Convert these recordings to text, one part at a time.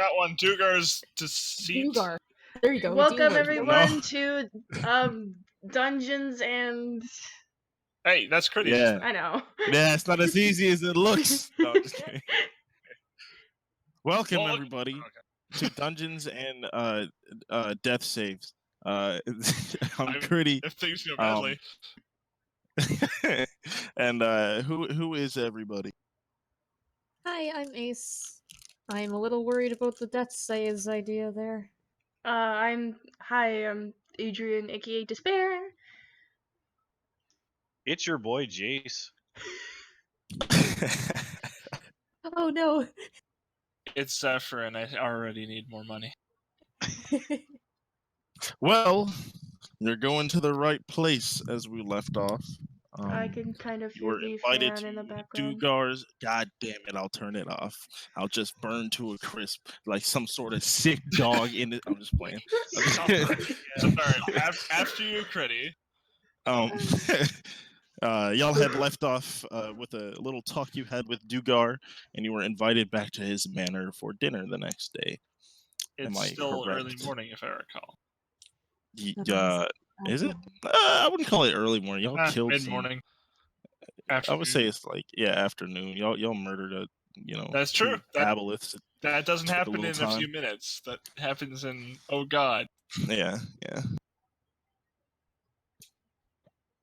got one. Dugar's deceit. Dugar. There you go. Welcome Dugar. everyone to Dungeons and Hey, that's pretty. Yeah. I know. Yeah, it's not as easy as it looks. No, I'm just kidding. Welcome, Well, everybody, okay. to Dungeons and Death Saves. I'm I'm- Critty. If things go badly. And who is everybody? Hi, I'm Ace. I'm a little worried about the death saves idea there. I'm Adrian, aka Despair. It's your boy Jace. Oh no. It's Zephyr, and I already need more money. Well, you're going to the right place as we left off. I can kind of You hear were the invited fan in the to background. Dugar's. God damn it! I'll turn it off. I'll just burn to a crisp like some sort of sick dog in it. I'm just playing. So, sorry, after you, Critty. Y'all had left off with a little talk you had with Dugar, and you were invited back to his manor for dinner the next day. It's Am I still correct? early morning, if I recall. Is it? I wouldn't call it early morning. Y'all killed mid-morning. I would say it's like afternoon. Y'all murdered a That's true. Aboleths. That doesn't Took a happen little in a time. few minutes. That happens in God. Yeah.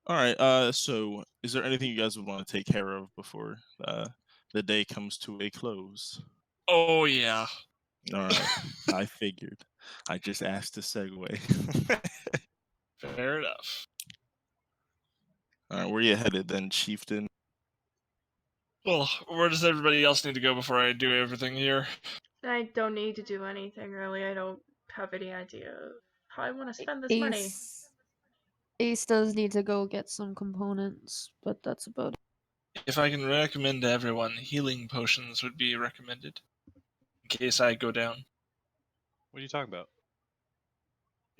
All right. So, is there anything you guys would want to take care of before the day comes to a close? Oh yeah. All right. I figured. I just asked to segue. Fair enough. All right. Where you headed then, Chieftain? Well, where does everybody else need to go before I do everything here? I don't need to do anything really. I don't have any idea of how I want to spend this money. Ace does need to go get some components, but that's about it. If I can recommend to everyone, healing potions would be recommended. In case I go down. What are you talking about?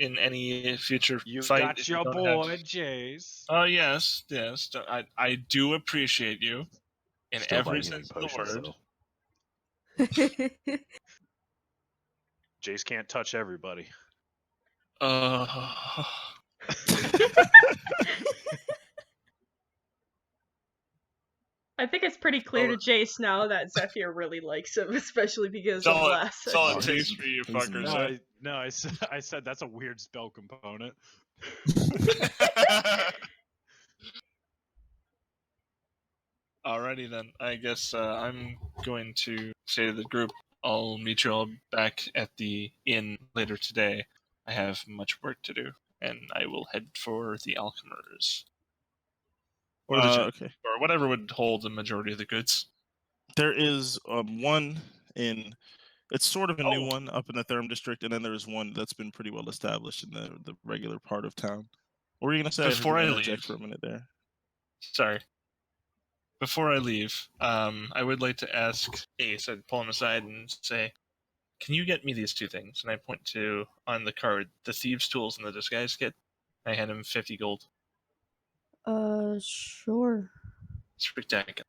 In any future You've fight. got your boy Jace. Oh yes. I do appreciate you in Still every buy healing sense of the potions, word. though. Jace can't touch everybody. I think it's pretty clear to Jace now that Zephyr really likes him, especially because of last That's all it session. takes for you fuckers. No, I said that's a weird spell component. Alrighty then. I guess I'm going to say to the group, I'll meet you all back at the inn later today. I have much work to do, and I will head for the Alchemers. Or Okay. or whatever would hold the majority of the goods. There is one in. It's sort of a new one up in the Therm district, and then there's one that's been pretty well established in the regular part of town. What were you gonna say? Before I interject leave for a minute there. Sorry. Before I leave, I would like to ask Ace. I'd pull him aside and say, "Can you get me these two things?" And I point to on the card the thieves' tools and the disguise kit. I hand him 50 gold. Sure. Spectacular.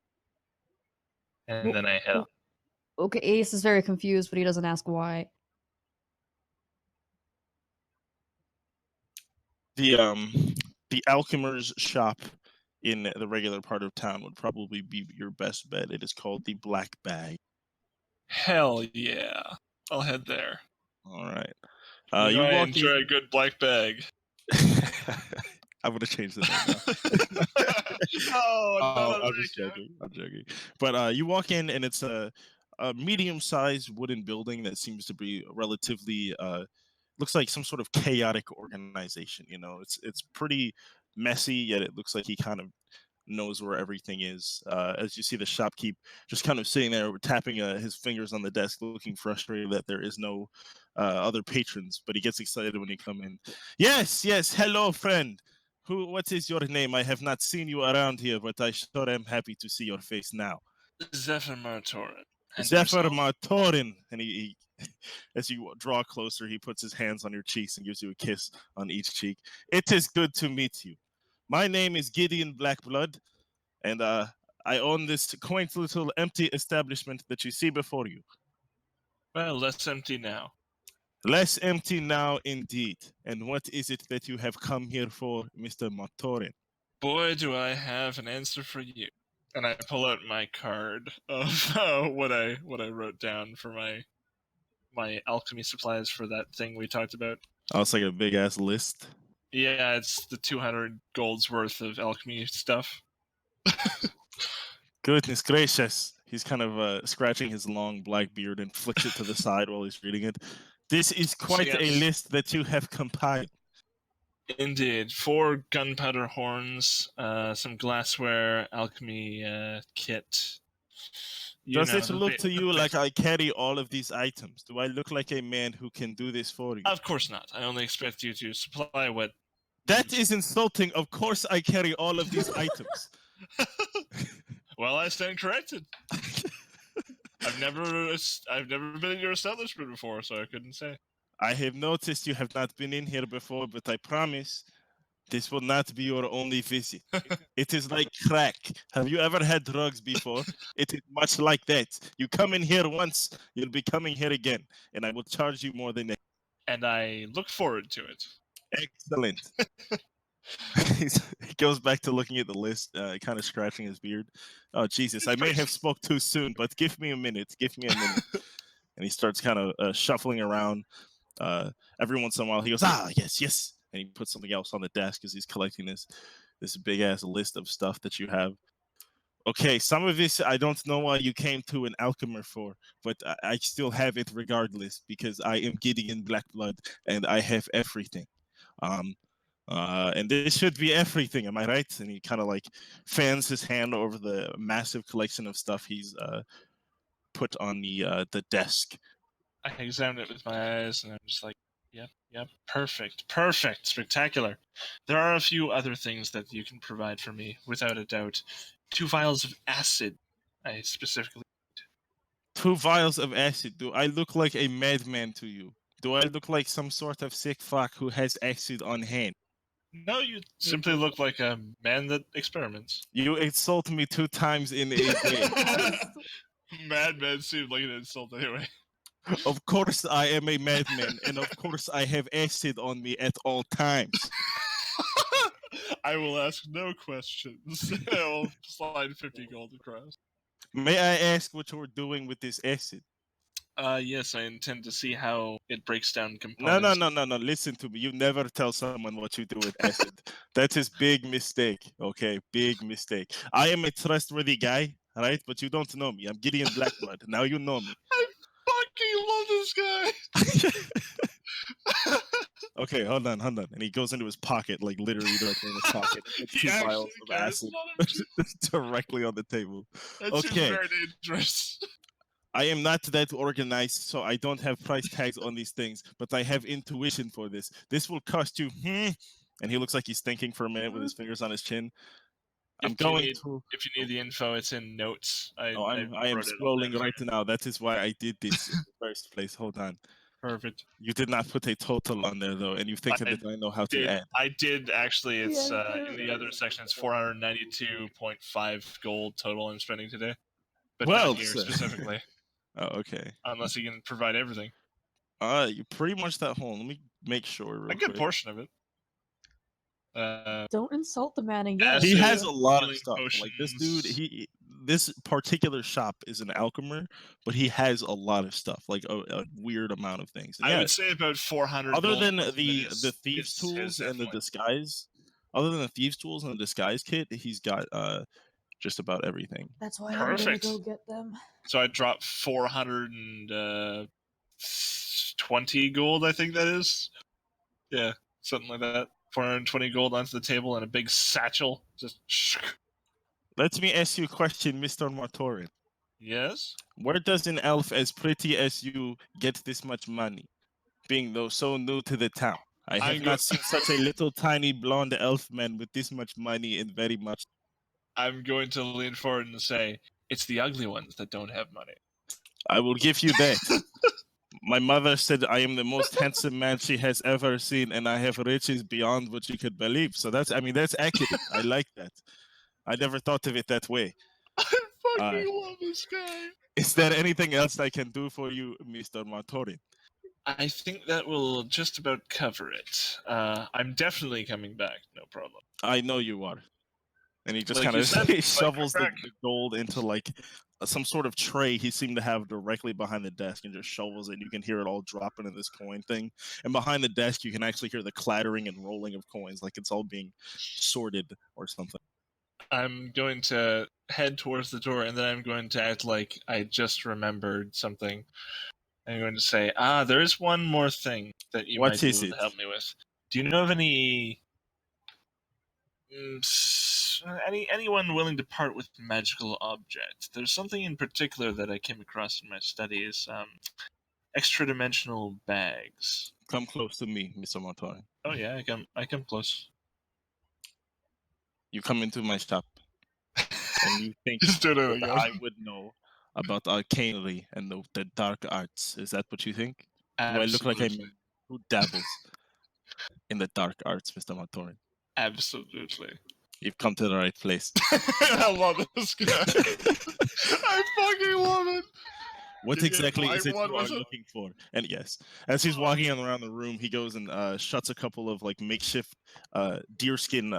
And then I head off. Okay, Ace is very confused, but he doesn't ask why. The Alchemer's shop in the regular part of town would probably be your best bet. It is called the Black Bag. Hell yeah. I'll head there. All right. You enjoy a good black bag. I'm gonna change the name now. I'm just joking. I'm joking. But you walk in, and it's a medium-sized wooden building that seems to be relatively looks like some sort of chaotic organization. It's pretty messy, yet it looks like he kind of knows where everything is. As you see the shopkeep just kind of sitting there tapping his fingers on the desk, looking frustrated that there is no other patrons, but he gets excited when you come in. Yes, hello friend. What is your name? I have not seen you around here, but I sure am happy to see your face now. Zephyr Martorin. Zephyr Martorin. And he as you draw closer, he puts his hands on your cheeks and gives you a kiss on each cheek. It is good to meet you. My name is Gideon Blackblood, and I own this quaint little empty establishment that you see before you. Well, less empty now. Less empty now, indeed. And what is it that you have come here for, Mr. Matorin? Boy, do I have an answer for you. And I pull out my card of what I wrote down for my alchemy supplies for that thing we talked about. Oh, it's like a big ass list. Yeah, it's the 200 gold's worth of alchemy stuff. Goodness gracious. He's kind of scratching his long black beard and flicks it to the side while he's reading it. This is quite a yes. list that you have compiled. Indeed. 4 gunpowder horns, some glassware, alchemy kit. Does it look to you like I carry all of these items? Do I look like a man who can do this for you? Of course not. I only expect you to supply what... That is insulting. Of course I carry all of these items. Well, I stand corrected. I've never been in your establishment before, so I couldn't say. I have noticed you have not been in here before, but I promise this will not be your only visit. It is like crack. Have you ever had drugs before? It is much like that. You come in here once, you'll be coming here again, and I will charge you more than that. And I look forward to it. Excellent. He goes back to looking at the list, kind of scratching his beard. Oh, Jesus, I may have spoke too soon, but give me a minute. Give me a minute. And he starts kind of shuffling around. Every once in a while, he goes, yes, yes. And he puts something else on the desk as he's collecting this big-ass list of stuff that you have. Okay, some of this I don't know why you came to an alchemer for, but I still have it regardless because I am Gideon Blackblood and I have everything. And this should be everything, am I right? And he kind of like fans his hand over the massive collection of stuff he's put on the desk. I examine it with my eyes, and I'm just like, yep, perfect, spectacular. There are a few other things that you can provide for me, without a doubt. 2 vials of acid, I specifically. 2 vials of acid. Do I look like a madman to you? Do I look like some sort of sick fuck who has acid on hand? No, you simply look like a man that experiments. You insult me 2 times in a day. Madman seemed like an insult anyway. Of course I am a madman, and of course I have acid on me at all times. I will ask no questions. I will slide 50 gold across. May I ask what you're doing with this acid? Yes, I intend to see how it breaks down components. No. Listen to me. You never tell someone what you do with acid. That is big mistake. Okay, big mistake. I am a trustworthy guy, right? But you don't know me. I'm Gideon Blackblood. Now you know me. I fucking love this guy. Okay, hold on. And he goes into his pocket, like literally directly in his pocket. He 2 actually vials of cares acid about him. directly on the table. That seems Okay. very dangerous. I am not that organized, so I don't have price tags on these things, but I have intuition for this. This will cost you, and he looks like he's thinking for a minute with his fingers on his chin. If you need the info, it's in notes. I am scrolling right now. That is why I did this in the first place. Hold on. Perfect. You did not put a total on there, though, and you think that I know how to add. I did, actually. It's in the other section. It's 492.5 gold total I'm spending today. But not here specifically. Oh, okay. Unless you can provide everything. You pretty much that whole. Let me make sure. A good portion of it. Don't insult the man again. He has a lot of stuff. Potions. Like this dude, this particular shop is an alchemer, but he has a lot of stuff, like a weird amount of things. And I would say about 400. Other than the thieves' tools and the disguise, other than the thieves' tools and the disguise kit, he's got just about everything. That's why I'm gonna go get them. So I dropped 420 gold, I think that is. Yeah, something like that. 420 gold onto the table and a big satchel. Just. Let me ask you a question, Mr. Matorin. Yes? Where does an elf as pretty as you get this much money, being though so new to the town? I have not seen such a little tiny blonde elf man with this much money and very much. I'm going to lean forward and say, it's the ugly ones that don't have money. I will give you that. My mother said I am the most handsome man she has ever seen, and I have riches beyond what you could believe. So that's accurate. I like that. I never thought of it that way. I'm fucking love this guy. Is there anything else I can do for you, Mr. Martori? I think that will just about cover it. I'm definitely coming back, no problem. I know you are. And he just Like kind you of said, shovels the correct. gold into like some sort of tray he seemed to have directly behind the desk and just shovels it. You can hear it all drop into this coin thing. And behind the desk, you can actually hear the clattering and rolling of coins, like it's all being sorted or something. I'm going to head towards the door, and then I'm going to act like I just remembered something. I'm going to say, there is one more thing that you What might be is able to it? help me with. Do you know of anyone willing to part with magical objects? There's something in particular that I came across in my studies. Extra-dimensional bags. Come close to me, Mr. Martori. Oh yeah, I come close. You come into my shop and you think Just do it that again. I would know about arcanery and the dark arts. Is that what you think? Do I look like a Absolutely. man who dabbles in the dark arts, Mr. Martori? Absolutely. You've come to the right place. I love this guy. I fucking love it. What Give me a exactly is blind it one you are with him. looking for? And yes, as he's walking around the room, he goes and shuts a couple of like makeshift deerskin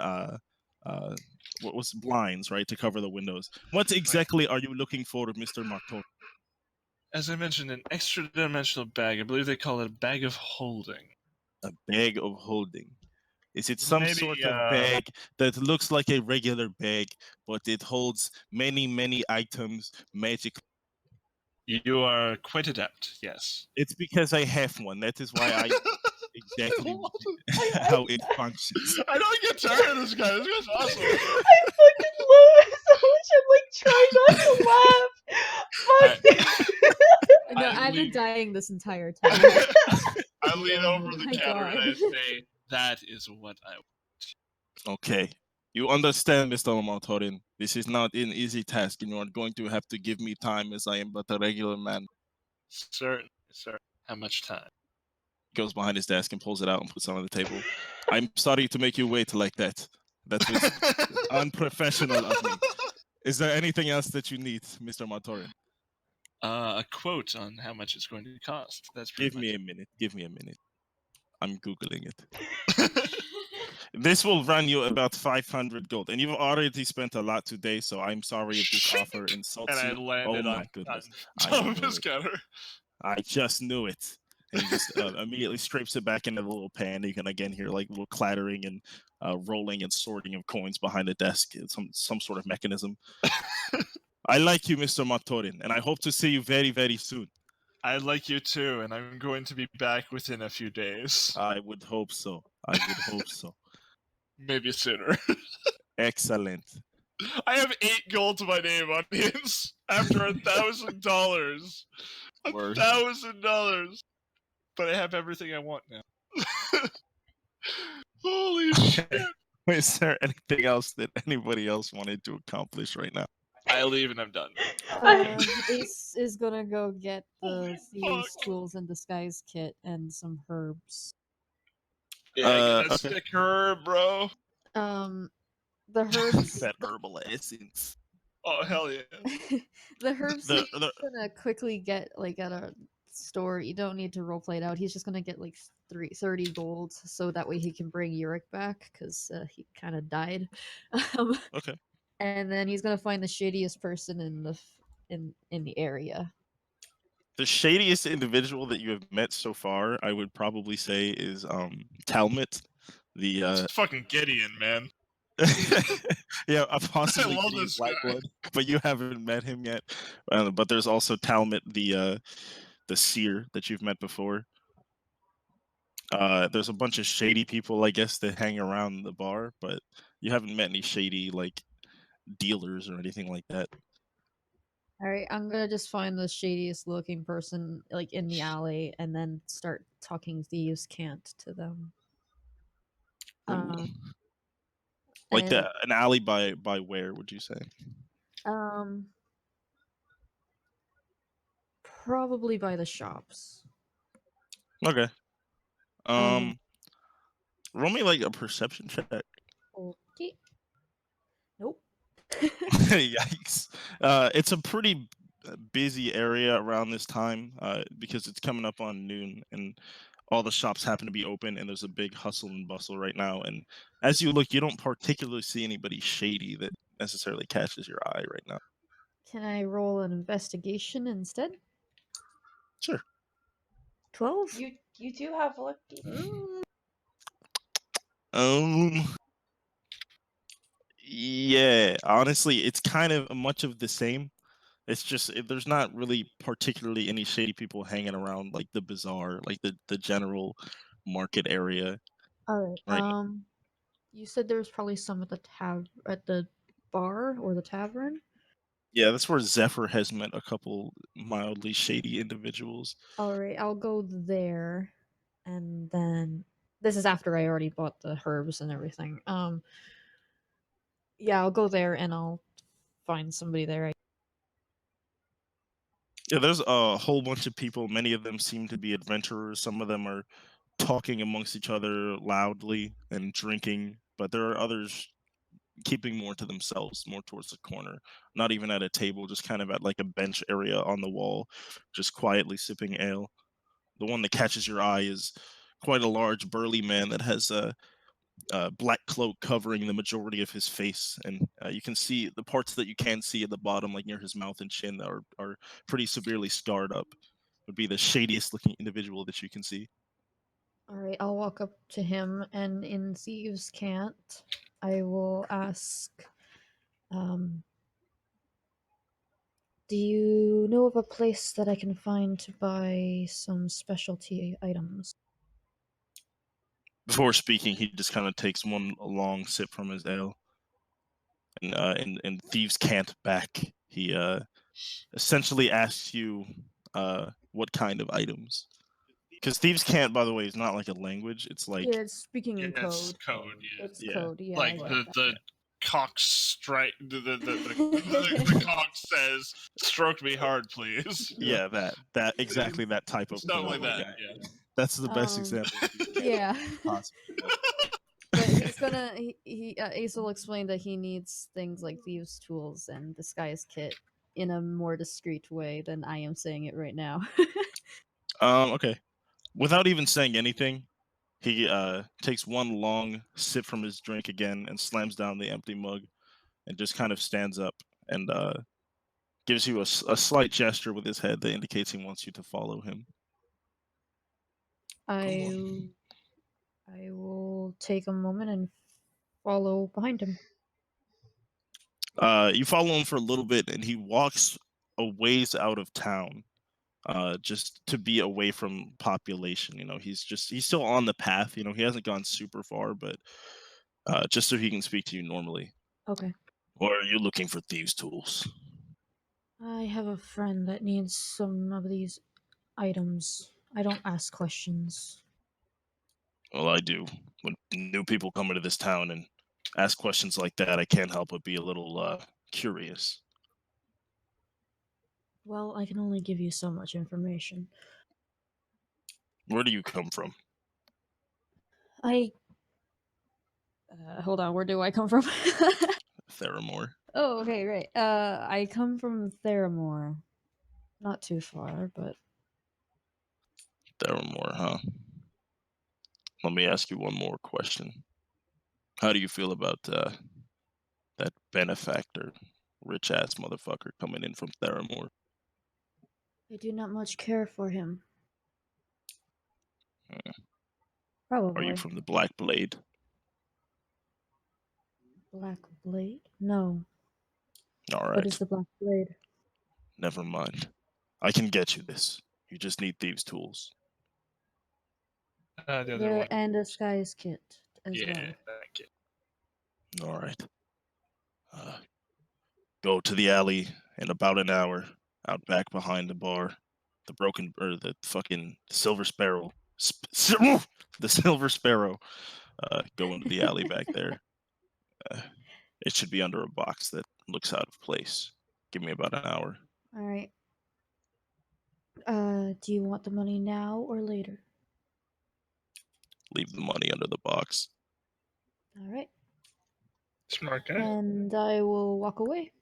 what was blinds, right, to cover the windows. What exactly are you looking for, Mr. Martor? As I mentioned, an extra-dimensional bag. I believe they call it a bag of holding. A bag of holding. Is it some Maybe, sort of bag that looks like a regular bag, but it holds many, many items, magic? You are quite adept, yes. It's because I have one. That is why I exactly how it functions. I don't get tired of this guy. This guy's awesome. I fucking love it so much. I'm like trying not to laugh. Fuck this. No, I I've been leave- dying this entire time. I lean Oh over the my counter and I God. say, "That is what I want." Okay. You understand, Mr. Lamartorin. This is not an easy task, and you are going to have to give me time as I am but a regular man. Certainly, sir. How much time? Goes behind his desk and pulls it out and puts it on the table. I'm sorry to make you wait like that. That was unprofessional of me. Is there anything else that you need, Mr. Martorin? A quote on how much it's going to cost. That's pretty Give me much a minute. Give me a minute. I'm Googling it. it. This will run you about 500 gold. And you've already spent a lot today, so I'm sorry if this offer insults And I you. landed Oh on my goodness. top I of knew his it. counter. I just knew it. And he just immediately scrapes it back into the little pan. You can again hear like little clattering and rolling and sorting of coins behind the desk. It's some sort of mechanism. I like you, Mr. Matorin, and I hope to see you very, very soon. I like you too, and I'm going to be back within a few days. I would hope so. I would hope so. Maybe sooner. Excellent. I have 8 gold to my name, audience. After $1,000. Word. $1,000. But I have everything I want now. Holy shit. Is there anything else that anybody else wanted to accomplish right now? I leave and I'm done. Ace is gonna go get the Holy thieves' fuck. tools and disguise kit and some herbs. Yeah, get that Okay. stick herb, bro. The herbs. That herbal essence. Oh, hell yeah. The herbs The- he's gonna quickly get like at a store. You don't need to roleplay it out. He's just gonna get like 30 gold, so that way he can bring Yurik back because he kind of died. Okay. And then he's gonna find the shadiest person in the area. The shadiest individual that you have met so far, I would probably say, is Talmit, the It's fucking Gideon, man. yeah, possibly I love Gideon this guy. Blackblood, but you haven't met him yet. But there's also Talmit, the seer that you've met before. There's a bunch of shady people, I guess, that hang around the bar, but you haven't met any shady like dealers or anything like that. All right, I'm gonna just find the shadiest looking person like in the alley, and then start talking thieves' cant to them. Ooh. Like and, an alley by where would you say? Probably by the shops. Okay. Um, Roll me like a perception check. Okay. Nope. Yikes! It's a pretty busy area around this time because it's coming up on noon, and all the shops happen to be open, and there's a big hustle and bustle right now. And as you look, you don't particularly see anybody shady that necessarily catches your eye right now. Can I roll an investigation instead? Sure. 12? You do have lucky. Um. Yeah. Honestly, it's kind of much of the same. It's just there's not really particularly any shady people hanging around like the bazaar, like the general market area, Alright. right? You said there was probably some at the bar or the tavern? Yeah, that's where Zephyr has met a couple mildly shady individuals. Alright, I'll go there, and then this is after I already bought the herbs and everything. Yeah, I'll go there and I'll find somebody there. Yeah, there's a whole bunch of people. Many of them seem to be adventurers. Some of them are talking amongst each other loudly and drinking, but there are others keeping more to themselves, more towards the corner, not even at a table, just kind of at like a bench area on the wall, just quietly sipping ale. The one that catches your eye is quite a large, burly man that has a black cloak covering the majority of his face, and you can see the parts that you can see at the bottom, like near his mouth and chin, are pretty severely scarred up. Would be the shadiest looking individual that you can see. Alright, I'll walk up to him, and in Thieves' Cant, I will ask, do you know of a place that I can find to buy some specialty items? Before speaking, he just kind of takes one long sip from his ale, and in Thieves Can't back, he essentially asks you what kind of items. Because Thieves Can't, by the way, is not like a language. It's like Yeah, it's speaking in It's code. code, yeah. It's Yeah. code, yeah. Like I get the that. the cock strike the cock says, "Stroke me hard, please." yeah, that exactly that type of Stuff like code. that. Yeah. Yeah. That's the best Um, example of Thieves Can't Yeah. possible. But he's gonna Ace will explain that he needs things like thieves' tools and disguise kit in a more discreet way than I am saying it right now. Okay. Without even saying anything, he takes one long sip from his drink again and slams down the empty mug and just kind of stands up and gives you a slight gesture with his head that indicates he wants you to follow him. Go I on. I will take a moment and follow behind him. You follow him for a little bit, and he walks a ways out of town, just to be away from population. You know, he's still on the path. You know, he hasn't gone super far, but just so he can speak to you normally. Okay. Or are you looking for thieves' tools? I have a friend that needs some of these items. I don't ask questions. Well, I do. When new people come into this town and ask questions like that, I can't help but be a little curious. Well, I can only give you so much information. Where do you come from? I hold on, where do I come from? Theramore. Oh, okay, right. I come from Theramore. Not too far, but Theramore, huh? Let me ask you one more question. How do you feel about that benefactor, rich ass motherfucker coming in from Theramore? I do not much care for him. Uh, Are you Probably. from the Black Blade? Black Blade? No. All What is right, the Black Blade? never mind. I can get you this. You just need thieves' tools. The other There one. and a disguise kit as Yeah. well. Thank you. All right. Uh, Go to the alley in about an hour, out back behind the bar. The broken or the fucking Silver Sparrow. The Silver Sparrow. Go into the alley back there. Uh, it should be under a box that looks out of place. Give me about an hour. Alright. Do you want the money now or later? Leave the money under the box. Alright. Smart guy. and I will walk away.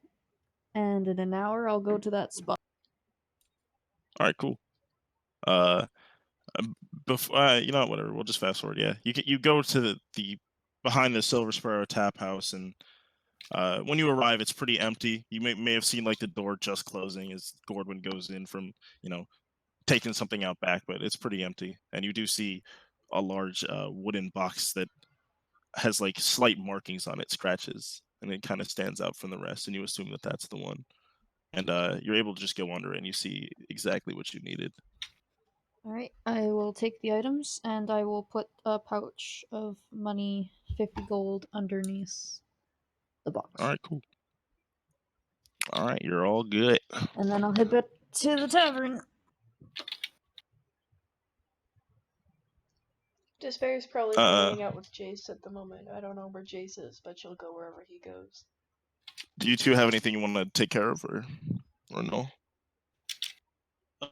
And in an hour, I'll go to that spot. All right, cool. Before you know, whatever. We'll just fast forward. Yeah, you go to the behind the Silver Sparrow Tap House, and when you arrive, it's pretty empty. You may have seen like the door just closing as Gordwin goes in from taking something out back, but it's pretty empty. And you do see a large wooden box that has like slight markings on it, scratches, and it kind of stands out from the rest. And you assume that that's the one. And you're able to just go under it, and you see exactly what you needed. Alright, I will take the items and I will put a pouch of money, 50 gold, underneath the box. All right, cool. All right, you're all good. And then I'll head back to the tavern. Despair's probably hanging out with Jace at the moment. I don't know where Jace is, but she'll go wherever he goes. Do you two have anything you want to take care of, or no?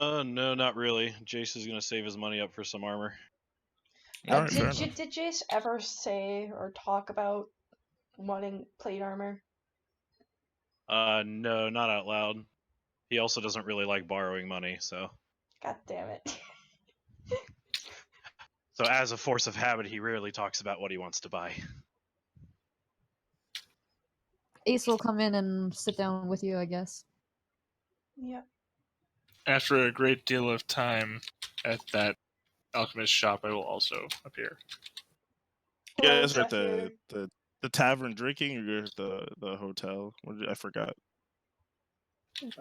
No, not really. Jace is gonna save his money up for some armor. All right, fair enough. Did Jace ever say or talk about wanting plate armor? No, not out loud. He also doesn't really like borrowing money, so. God damn it. So as a force of habit, he rarely talks about what he wants to buy. Ace will come in and sit down with you, I guess. Yep. After a great deal of time at that alchemist shop, I will also appear. You guys are at the tavern drinking, or you're at the hotel? I forgot.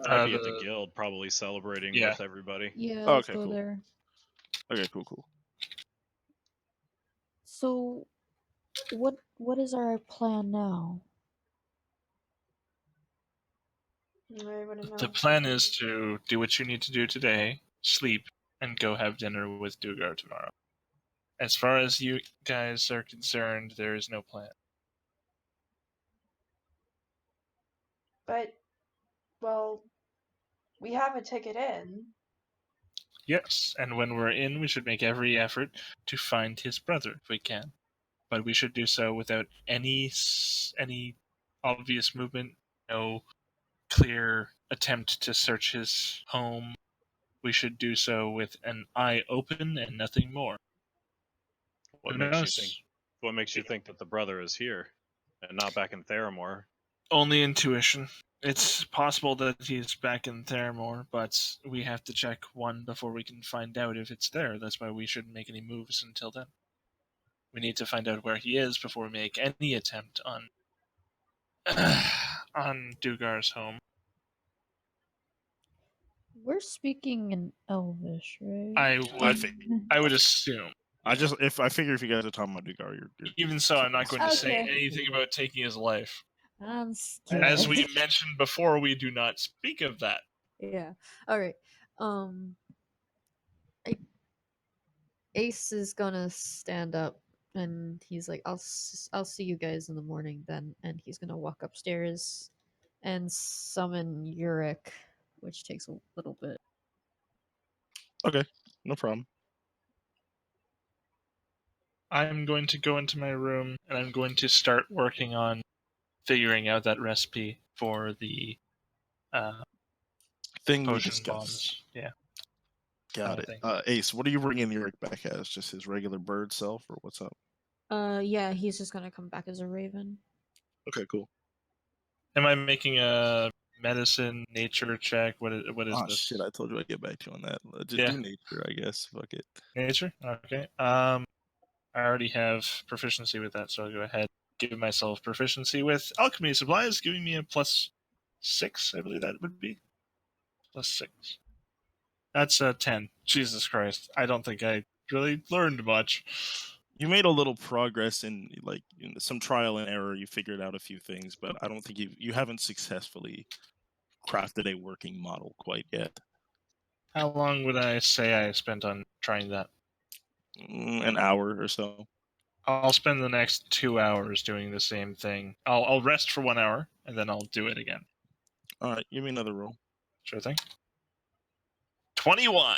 I'd be at the guild, probably celebrating with everybody. Yeah, Oh, let's okay, go cool. there. Okay, cool. So, what is our plan now? The plan is to do what you need to do today, sleep, and go have dinner with Dugar tomorrow. As far as you guys are concerned, there is no plan. But, well, we have a ticket in. Yes, and when we're in, we should make every effort to find his brother if we can. But we should do so without any obvious movement, no clear attempt to search his home. We should do so with an eye open and nothing more. What makes you think that the brother is here and not back in Theramore? Only intuition. It's possible that he's back in Theramore, but we have to check one before we can find out if it's there. That's why we shouldn't make any moves until then. We need to find out where he is before we make any attempt on Dugar's home. We're speaking in Elvish, right? I would assume. I figure if you guys are talking about Dugar, you're Even so, I'm not going to say anything about taking his life. I'm scared. As we mentioned before, we do not speak of that. Yeah. All right. Ace is gonna stand up and he's like, I'll see you guys in the morning then. And he's gonna walk upstairs and summon Uric, which takes a little bit. Okay, no problem. I'm going to go into my room and I'm going to start working on figuring out that recipe for the thing we potion discussed. bombs. Yeah. Got it. Ace, what are you bringing Uric back as? Just his regular bird self, or what's up? Yeah, he's just gonna come back as a raven. Okay, cool. Am I making a medicine nature check? What is this? Shit, I told you I'd get back to you on that. Just do nature, I guess. Fuck it. Nature? Okay. I already have proficiency with that, so I'll go ahead and give myself proficiency with alchemy supplies, giving me a +6, I believe that would be. +6. That's a 10. Jesus Christ. I don't think I really learned much. You made a little progress in some trial and error. You figured out a few things, but I don't think you haven't successfully crafted a working model quite yet. How long would I say I spent on trying that? An hour or so. I'll spend the next 2 hours doing the same thing. I'll rest for 1 hour, and then I'll do it again. All right, give me another roll. Sure thing. 21!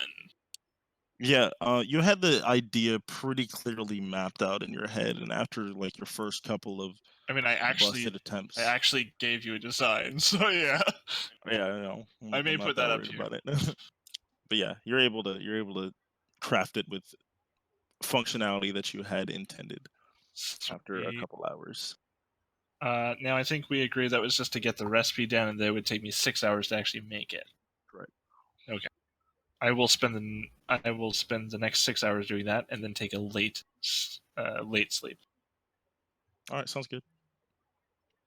Yeah, you had the idea pretty clearly mapped out in your head, and after like your first couple of I mean, I busted attempts, actually gave you a design, so yeah. yeah, I know. I may I'm not put that that up worried here. about it. But yeah, you're able to craft it with functionality that you had intended after a Sweet. couple hours. Now I think we agreed that was just to get the recipe down, and that it would take me 6 hours to actually make it. Correct. Okay. I will spend the next 6 hours doing that, and then take a late sleep. All right, sounds good.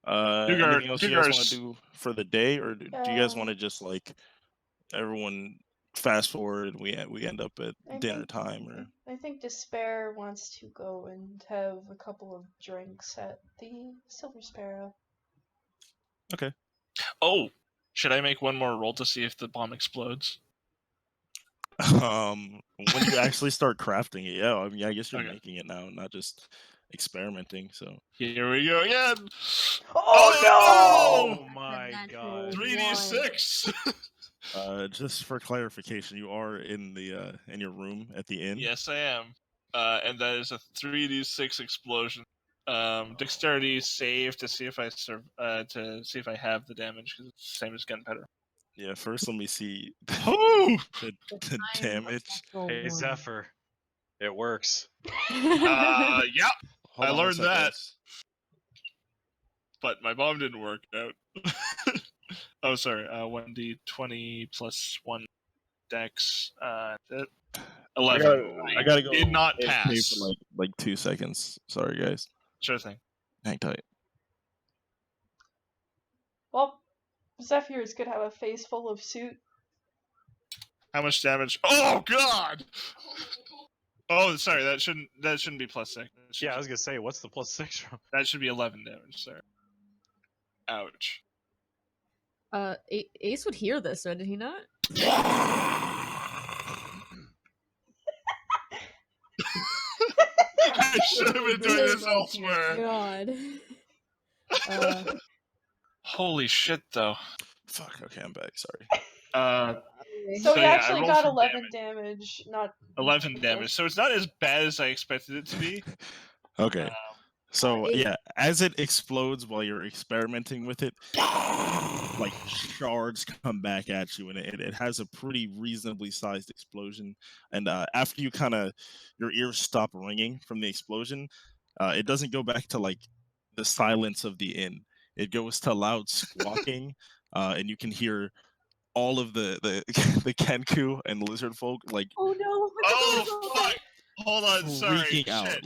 Dugar, Anything else you guys want Dugar's to do for the day, or do you guys want to just like everyone fast forward and we end up at dinner time? Or I think Despair wants to go and have a couple of drinks at the Silver Sparrow. okay. Oh, should I make one more roll to see if the bomb explodes? When you actually start crafting it, yeah. I mean, I guess you're Okay. making it now, not just experimenting. So Here we go again. Oh, Oh my Natural god. 3d6. just for clarification, you are in the in your room at the inn. Yes, I am. And that is a 3d6 explosion. Dexterity save to see if I to see if I have the damage, because it's the same as gunpowder. Yeah. First, let me see Oh, the I'm a damage. natural Hey, one. Zephyr. It works. yeah, Hold I on one learned sec, that. guys. But my bomb didn't work out. Oh, sorry. 1d20 plus 1 dex. 11. I gotta go. Did not AFK pass. for like 2 seconds. Sorry, guys. Sure thing. Hang tight. well, Zephyrs could have a face full of soot. How much damage? Oh God! Oh, sorry. That shouldn't be plus 6. Yeah, I was gonna say, what's the +6 from? That should be 11 damage. Sorry. Ouch. Ace would hear this, or did he not? I should have been doing this elsewhere. God. Holy shit, though. Fuck. Okay, I'm back. Sorry. So he yeah, I actually rolled got for 11 damage, not 11 damage. So it's not as bad as I expected it to be. Okay. So it- yeah, as it explodes while you're experimenting with it, like shards come back at you, and it has a pretty reasonably sized explosion. And after you kind of your ears stop ringing from the explosion, it doesn't go back to like the silence of the inn. It goes to loud squawking, and you can hear all of the the Kenku and lizard folk like Oh no! Oh fuck! Hold on, sorry. freaking out. Shit.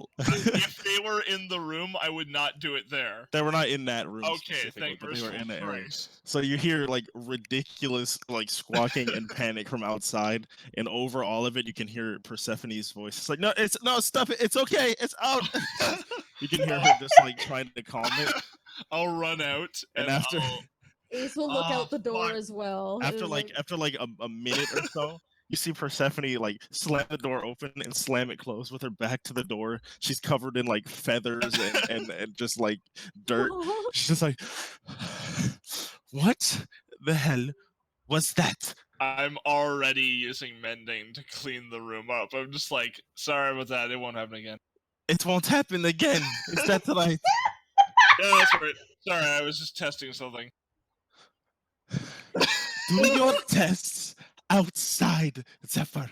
If they were in the room, I would not do it there. They were not in that room. Okay, specifically, thank but they were in the area. Christ. So you hear like ridiculous like squawking and panic from outside, and over all of it, you can hear Persephone's voice. It's like, no, stop it, it's okay, it's out. You can hear her just like trying to calm it. I'll run out, And after Ace will look out the door fuck. as well. after a minute or so, you see Persephone like slam the door open and slam it closed with her back to the door. She's covered in like feathers and just like dirt. She's just like, what the hell was that? I'm already using mending to clean the room up. I'm just like, sorry about that. It won't happen again. It won't happen again. Is that right? Yeah, that's right. Sorry, I was just testing something. Do your tests outside, Zephyr.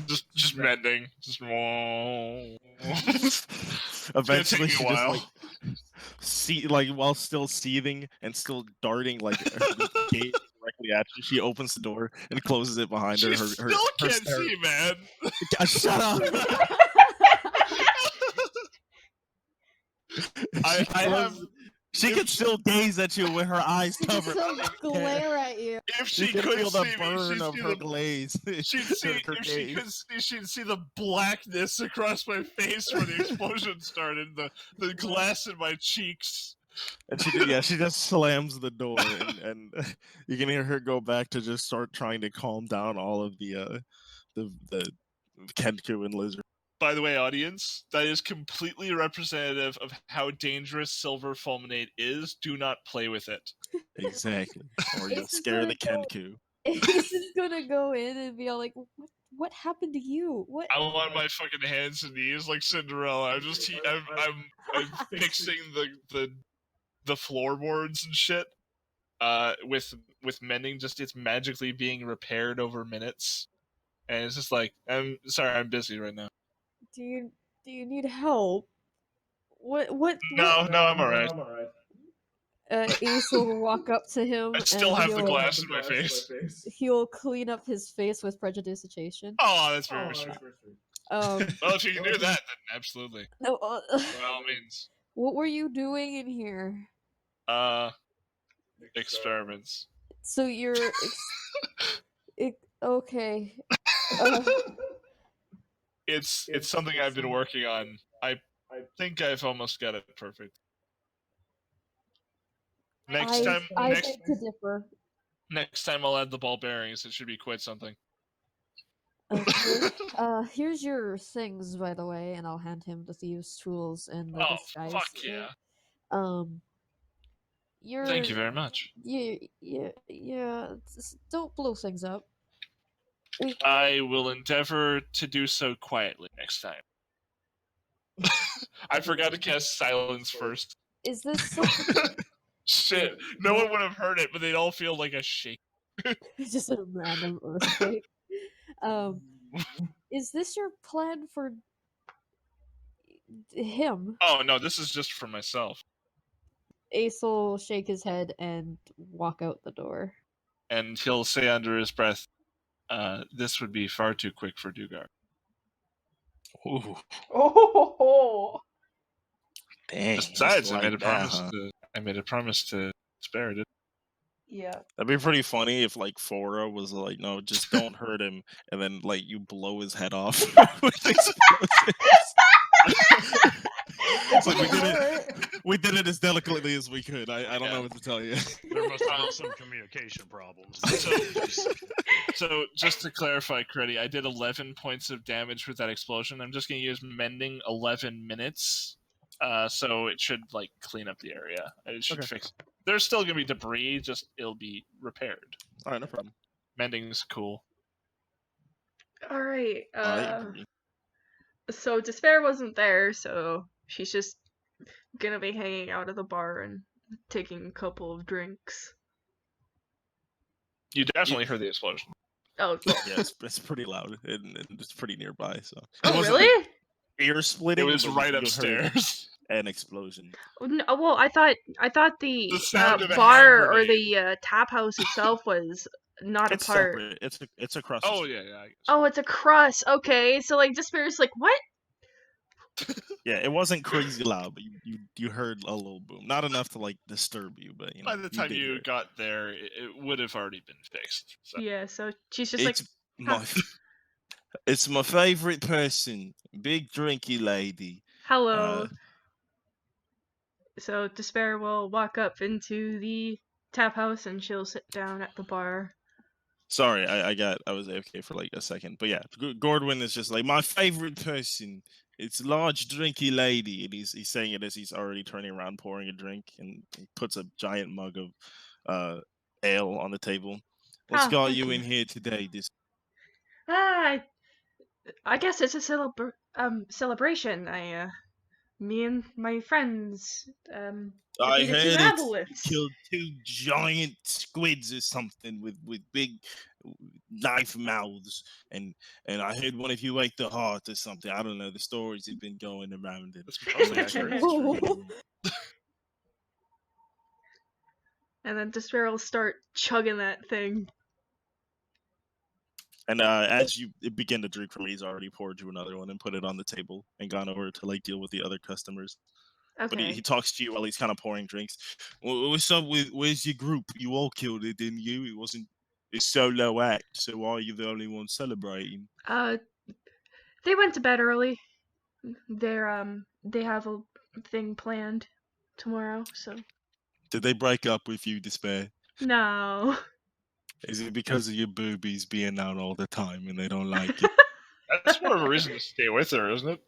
Just mending. Just. Eventually, take she me a just while. like while still seething and still darting like her gate directly at you. She opens the door and closes it behind She her. still Her can't stare- see, man. Shut up! I have. She can still gaze at you with her eyes She can covered. still glare at you. If She she can could feel see the me, burn of her glaze. she'd see her if she gaze. could see, she'd see the blackness across my face where the explosion started, the glass in my cheeks. And she just slams the door, and you can hear her go back to just start trying to calm down all of the Kenku and lizard. By the way, audience, that is completely representative of how dangerous silver fulminate is. Do not play with it. Exactly. Or you'll Ace is scare the gonna go- Kenku. Ace is gonna go in and be all like, What happened to you? What? I'm on my fucking hands and knees like Cinderella. I'm fixing the floorboards and shit. With mending, just it's magically being repaired over minutes, and it's just like, I'm sorry, I'm busy right now. Do you need help? What? No, I'm alright. Ace will walk up to him I still and have the glass in my face. he'll clean up his face with prestidigitation. Oh, that's very sweet. Well, if you can do that, then absolutely. No, By all means. what were you doing in here? Experiments. So you're okay. It's something I've been working on. I think I've almost got it perfect. Next time, I beg to differ. next time I'll add the ball bearings. It should be quite something. Okay. Here's your things, by the way, and I'll hand him the thieves' tools and the disguise. Fuck yeah! You're. Thank you very much. Yeah. Don't blow things up. I will endeavor to do so quietly next time. I forgot to cast silence first. Is this Shit, no one would have heard it, but they'd all feel like a shake. just a random earthquake? Is this your plan for him? Oh no, this is just for myself. Ace will shake his head and walk out the door. And he'll say under his breath, this would be far too quick for Dugar. Ooh, Oh, dang. Besides, it's I made a like that, promise huh? I made a promise to spare it. yeah. That'd be pretty funny if like Fora was like, "No, just don't hurt him," and then like you blow his head off with explosives. It's like we did it as delicately as we could. I don't know what to tell you. There must have been some communication problems. So just to clarify, Creddy, I did 11 points of damage with that explosion. I'm just going to use mending 11 minutes. So it should like clean up the area. It should fix. There's still gonna be debris, just it'll be repaired. All right, no problem. Mending's cool. All right. I agree. So Despair wasn't there, so she's just gonna be hanging out at the bar and taking a couple of drinks. You definitely heard the explosion. Oh, cool. Yeah, it's pretty loud and it's pretty nearby. So. Oh, really? Ear splitting. It was but right you heard upstairs. An explosion. Well, I thought the sound of a bar hand or grenade. the tap house itself was not It's a part. separate. It's across. Oh yeah, I guess. Oh, it's a crust. Okay, so like Despair's like, what? Yeah, it wasn't crazy loud, but you heard a little boom. Not enough to like disturb you, but you know. By the time did hear you it. got there, it would have already been fixed. So. Yeah, so she's just It's my it's my favorite person, big drinky lady. hello. So Despair will walk up into the tap house and she'll sit down at the bar. Sorry, I was AFK for like a second, but yeah, Gordwin is just like my favorite person. It's large drinky lady, and he's saying it as he's already turning around, pouring a drink, and he puts a giant mug of ale on the table. What's got thank you in here today? This I guess it's a celebration. Me and my friends I defeated heard two it. Aboleths. Killed 2 giant squids or something with big knife mouths, and I heard one of you ate the heart or something. I don't know. The stories have been going around it. That's probably accurate. And then Despair will start chugging that thing. And as you begin to drink from it, he's already poured you another one and put it on the table and gone over to like deal with the other customers. Okay. But he talks to you while he's kind of pouring drinks. What's up with, where's your group? You all killed it, didn't you? It wasn't a solo act, so why are you the only one celebrating? They went to bed early. They have a thing planned tomorrow, so. Did they break up with you, Despair? No. Is it because of your boobies being out all the time and they don't like it? That's more of a reason to stay with her, isn't it?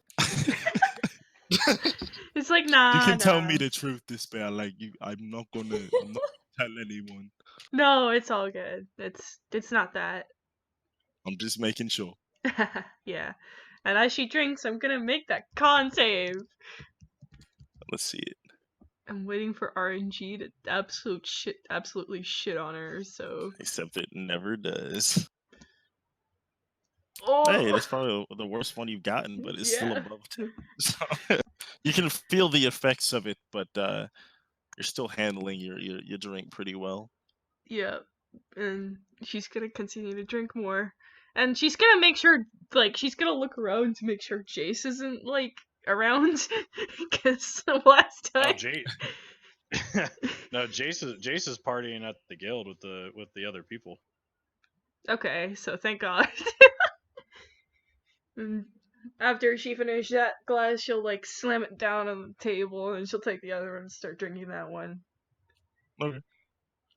It's like, nah. You can tell me the truth, Despair. Like I'm not gonna tell anyone. No, it's all good. It's not that. I'm just making sure. Yeah. And as she drinks, I'm gonna make that con save. Let's see it. I'm waiting for RNG to absolutely shit on her, so. Except it never does. Oh! Hey, that's probably the worst one you've gotten, but it's still Yeah. above 10. So you can feel the effects of it, but you're still handling your drink pretty well. Yeah. And she's gonna continue to drink more. And she's gonna make sure, like, she's gonna look around to make sure Jace isn't, like, around. Because last Oh, time. No, Jace is partying at the guild with the other people. Okay, so thank God. And after she finished that glass, she'll, like, slam it down on the table, and she'll take the other one and start drinking that one. Okay.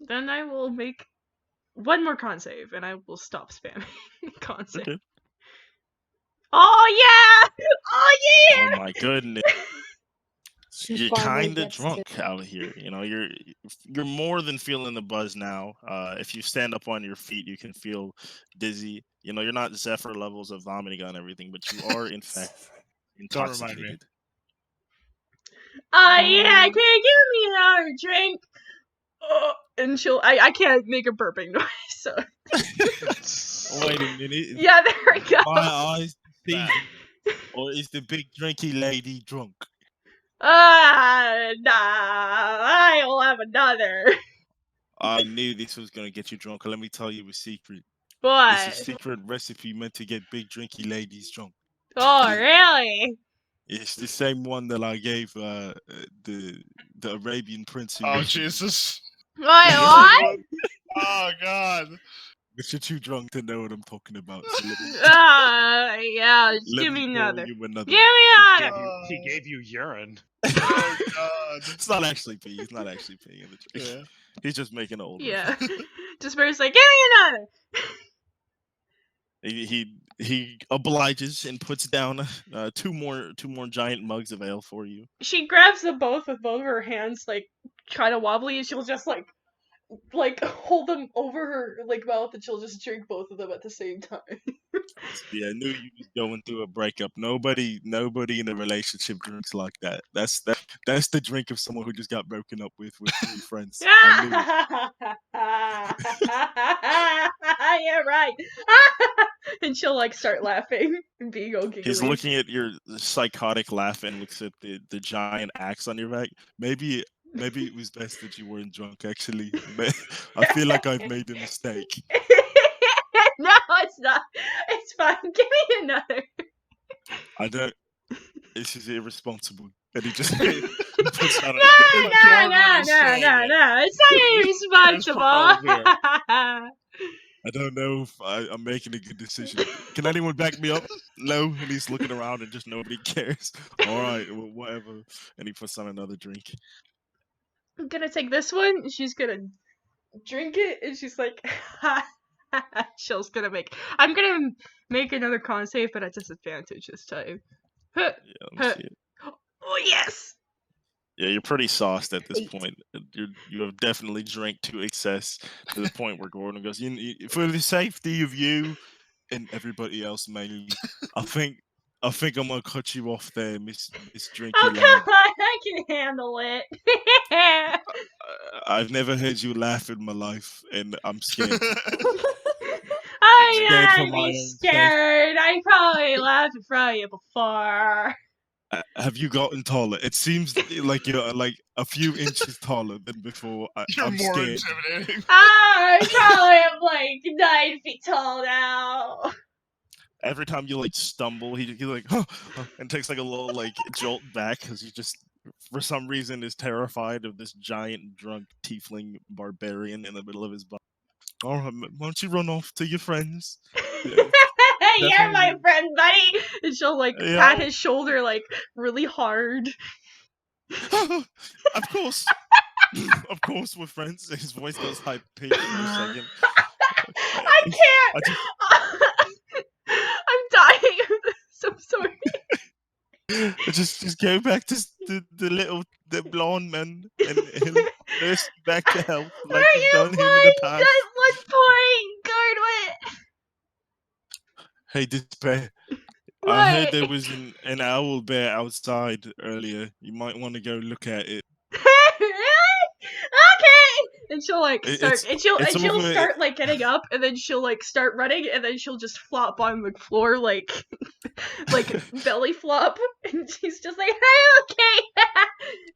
Then I will make one more con save, and I will stop spamming con save. Okay. Oh yeah! Oh yeah! Oh my goodness. You're finally kind of gets drunk to- out here. You know, you're more than feeling the buzz now. If you stand up on your feet, you can feel dizzy. You know, you're not Zephyr levels of vomiting on everything, but you are in fact Don't remind me. intoxicated. Oh yeah! Can you give me another drink? Oh, and I can't make a burping noise, so. Wait a minute. Yeah, there we go. My eyes see, or is the big drinky lady drunk? Nah, I'll have another. I knew this was gonna get you drunk. Let me tell you a secret. What? It's a secret recipe meant to get big drinky ladies drunk. Oh, really? It's the same one that I gave the Arabian prince. Who Oh was- Jesus! Wait, what? Oh God! But you're too drunk to know what I'm talking about. So let me, Yeah, just let give me pour another. you another. Give me another. He gave you urine. Oh God! It's not actually pee. He's not actually peeing in the drink. Yeah. He's just making an old. Yeah. Just first like, give me another. He obliges and puts down two more giant mugs of ale for you. She grabs them both with both of her hands, like, kind of wobbly, and she'll just, like hold them over her, like, mouth, and she'll just drink both of them at the same time. Yeah, I knew you was going through a breakup. Nobody in a relationship drinks like that. That's the drink of someone who just got broken up with 3 friends. I knew it. Yeah, right. And she'll, like, start laughing and being all giggly. He's looking at your psychotic laugh and looks at the giant axe on your back. Maybe it was best that you weren't drunk, actually. I feel like I've made a mistake. No, it's not. It's fine. Give me another. I don't. This is irresponsible. And he just puts No, out it's not irresponsible. I don't know if I'm making a good decision. Can anyone back me up? No. And he's looking around and just nobody cares. All right, well, whatever. And he puts on another drink. I'm gonna take this one. And she's gonna drink it, and she's like, I'm gonna make another con save, but at disadvantage this time. Yeah, let me see it. Oh yes. Yeah, you're pretty sauced at this point. You have definitely drank to excess to the point where Gordon goes, for the safety of you and everybody else, mainly, I think I'm gonna cut you off there, Miss Drinky Oh Lady. come on, I can handle it. I've never heard you laugh in my life, and I'm scared. I Scared for gotta my be own scared. I probably laughed in front of you before. Have you gotten taller? It seems like you're like a few inches taller than before. You're I'm more scared. intimidating. I probably am like 9 feet tall now. Every time you like stumble, he like and takes like a little like jolt back because he just for some reason is terrified of this giant drunk tiefling barbarian in the middle of his body. All right, why don't you run off to your friends? You're my friend, buddy. And she'll like pat his shoulder like really hard. Of course. Of course we're friends. His voice goes high pitched for a second. I can't. I'm dying. I'm so sorry. Just go back to the blonde man and he'll nurse you back to health like you've done him in the past. At one point, Gordon. Hey, Despair. I heard What? there was an owl bear outside earlier. You might want to go look at it. Okay. And she'll like start, It's and she'll it's she'll over. start like getting up, and then she'll like start running, and then she'll just flop on the floor like belly flop, and she's just like, "Hey, okay,"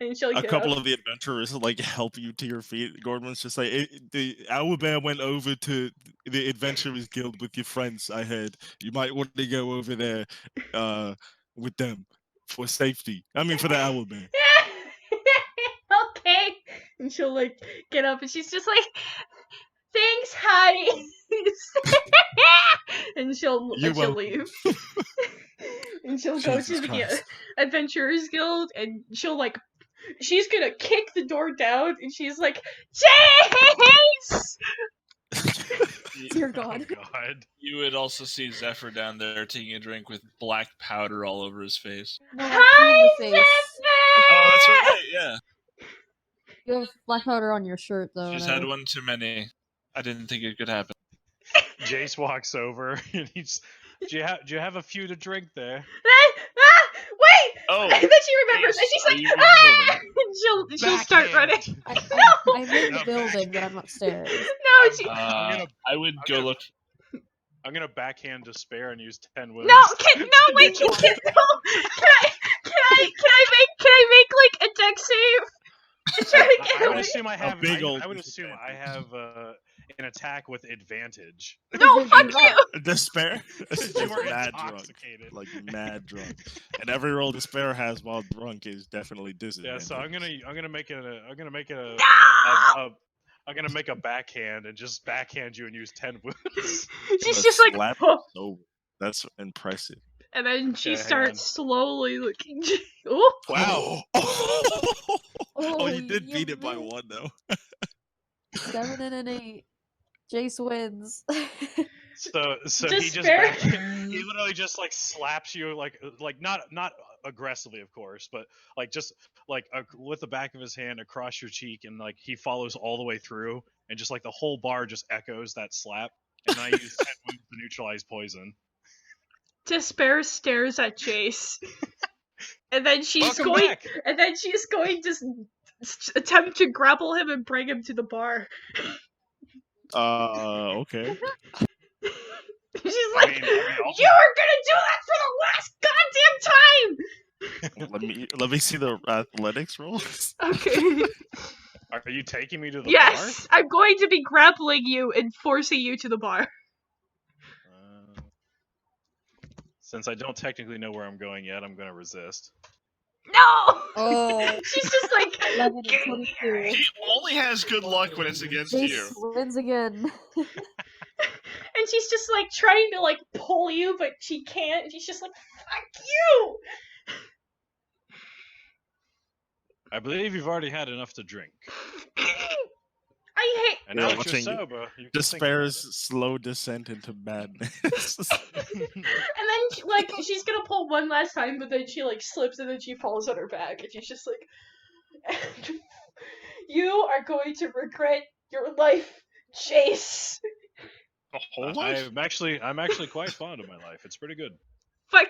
and she'll A get couple up. of the adventurers like help you to your feet. Gordon's just like the owl bear went over to the adventurers guild with your friends. I heard you might want to go over there, with them for safety. I mean, for the owl bear. Okay. And she'll like get up, and she's just like, "Thanks, honey," and she'll You're welcome. leave. And she'll go Jesus to the Christ. Adventurers Guild, and she's gonna kick the door down, and she's like, "Jace!" Dear Oh God. God. You would also see Zephyr down there taking a drink with black powder all over his face. No, like clean the face. Oh, that's right. Yeah, You have black powder on your shirt though. she's and I had don't- one too many. I didn't think it could happen. Jace walks over and he's. Do you have a few to drink there? Wait! Oh, And then she remembers, and Jace, she's are like, you in the "Ah!" And she'll start Backhand. running. I'm in the No, building, but I'm upstairs. No, she. I'm gonna- I would I'm go gonna- look. I'm gonna backhand Despair and use 10 wounds. No, wait, no. Can I make like a deck save? Try to get I would away. assume I have. big old I would assume I have an attack with advantage. No, fuck you. Despair. Is You were mad drunk. intoxicated. Like mad drunk. And every roll Despair has while drunk is definitely Yeah, disadvantage. so I'm gonna make a backhand and just backhand you and use 10 wounds. She's But just like, slap "Huh." sober. That's impressive. And then she Okay, hang starts slowly looking. Oh, Wow. Oh, you did you beat it by missed. 1 though. 7 and an 8. Jace wins. So he just Despair. he literally just like slaps you like not aggressively of course, but like just like with the back of his hand across your cheek, and like he follows all the way through, and just like the whole bar just echoes that slap. And I use 10 wounds to neutralize poison. Despair stares at Jace, and then she's Welcome going. back. And then she's going to attempt to grapple him and bring him to the bar. Okay. She's like, mean, "You are gonna do that for the last goddamn time." Let me see the athletics rolls. Okay. Are you taking me to the Yes, I'm going to be grappling you and forcing you to the bar. bar? Since I don't technically know where I'm going yet, I'm gonna resist. No. Oh. She's just like, 11 and 22. He only has good luck when it's against you. Jace wins again. and she's just like trying to like pull you, but she can't. And she's just like, "Fuck you." I believe you've already had enough to drink. I hate. And You're now that you're watching sober, you can think about Despair's slow descent into madness. it. And then like she's gonna pull one last time, but then she like slips and then she falls on her back, and she's just like, "You are going to regret your life, Jace." A whole life? I'm actually quite fond of my life. It's pretty good. Fuck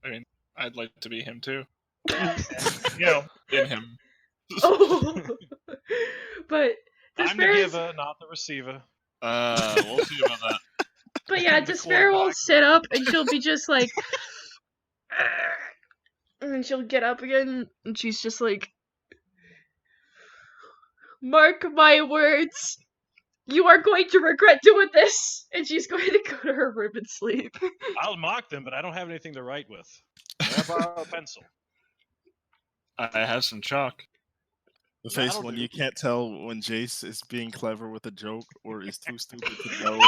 you. I'd like to be him too. You know, in him. Oh. But I'm the Despair is, giver, not the receiver. We'll see about that. but yeah, The Despair will quarterback. sit up and she'll be just like, and then she'll get up again and she's just like, "Mark my words, you are going to regret doing this." And she's going to go to her room and sleep. I'll mark them, but I don't have anything to write with. May I borrow a pencil? I have some chalk. The face That'll when do. you can't tell when Jace is being clever with a joke or is too stupid to know.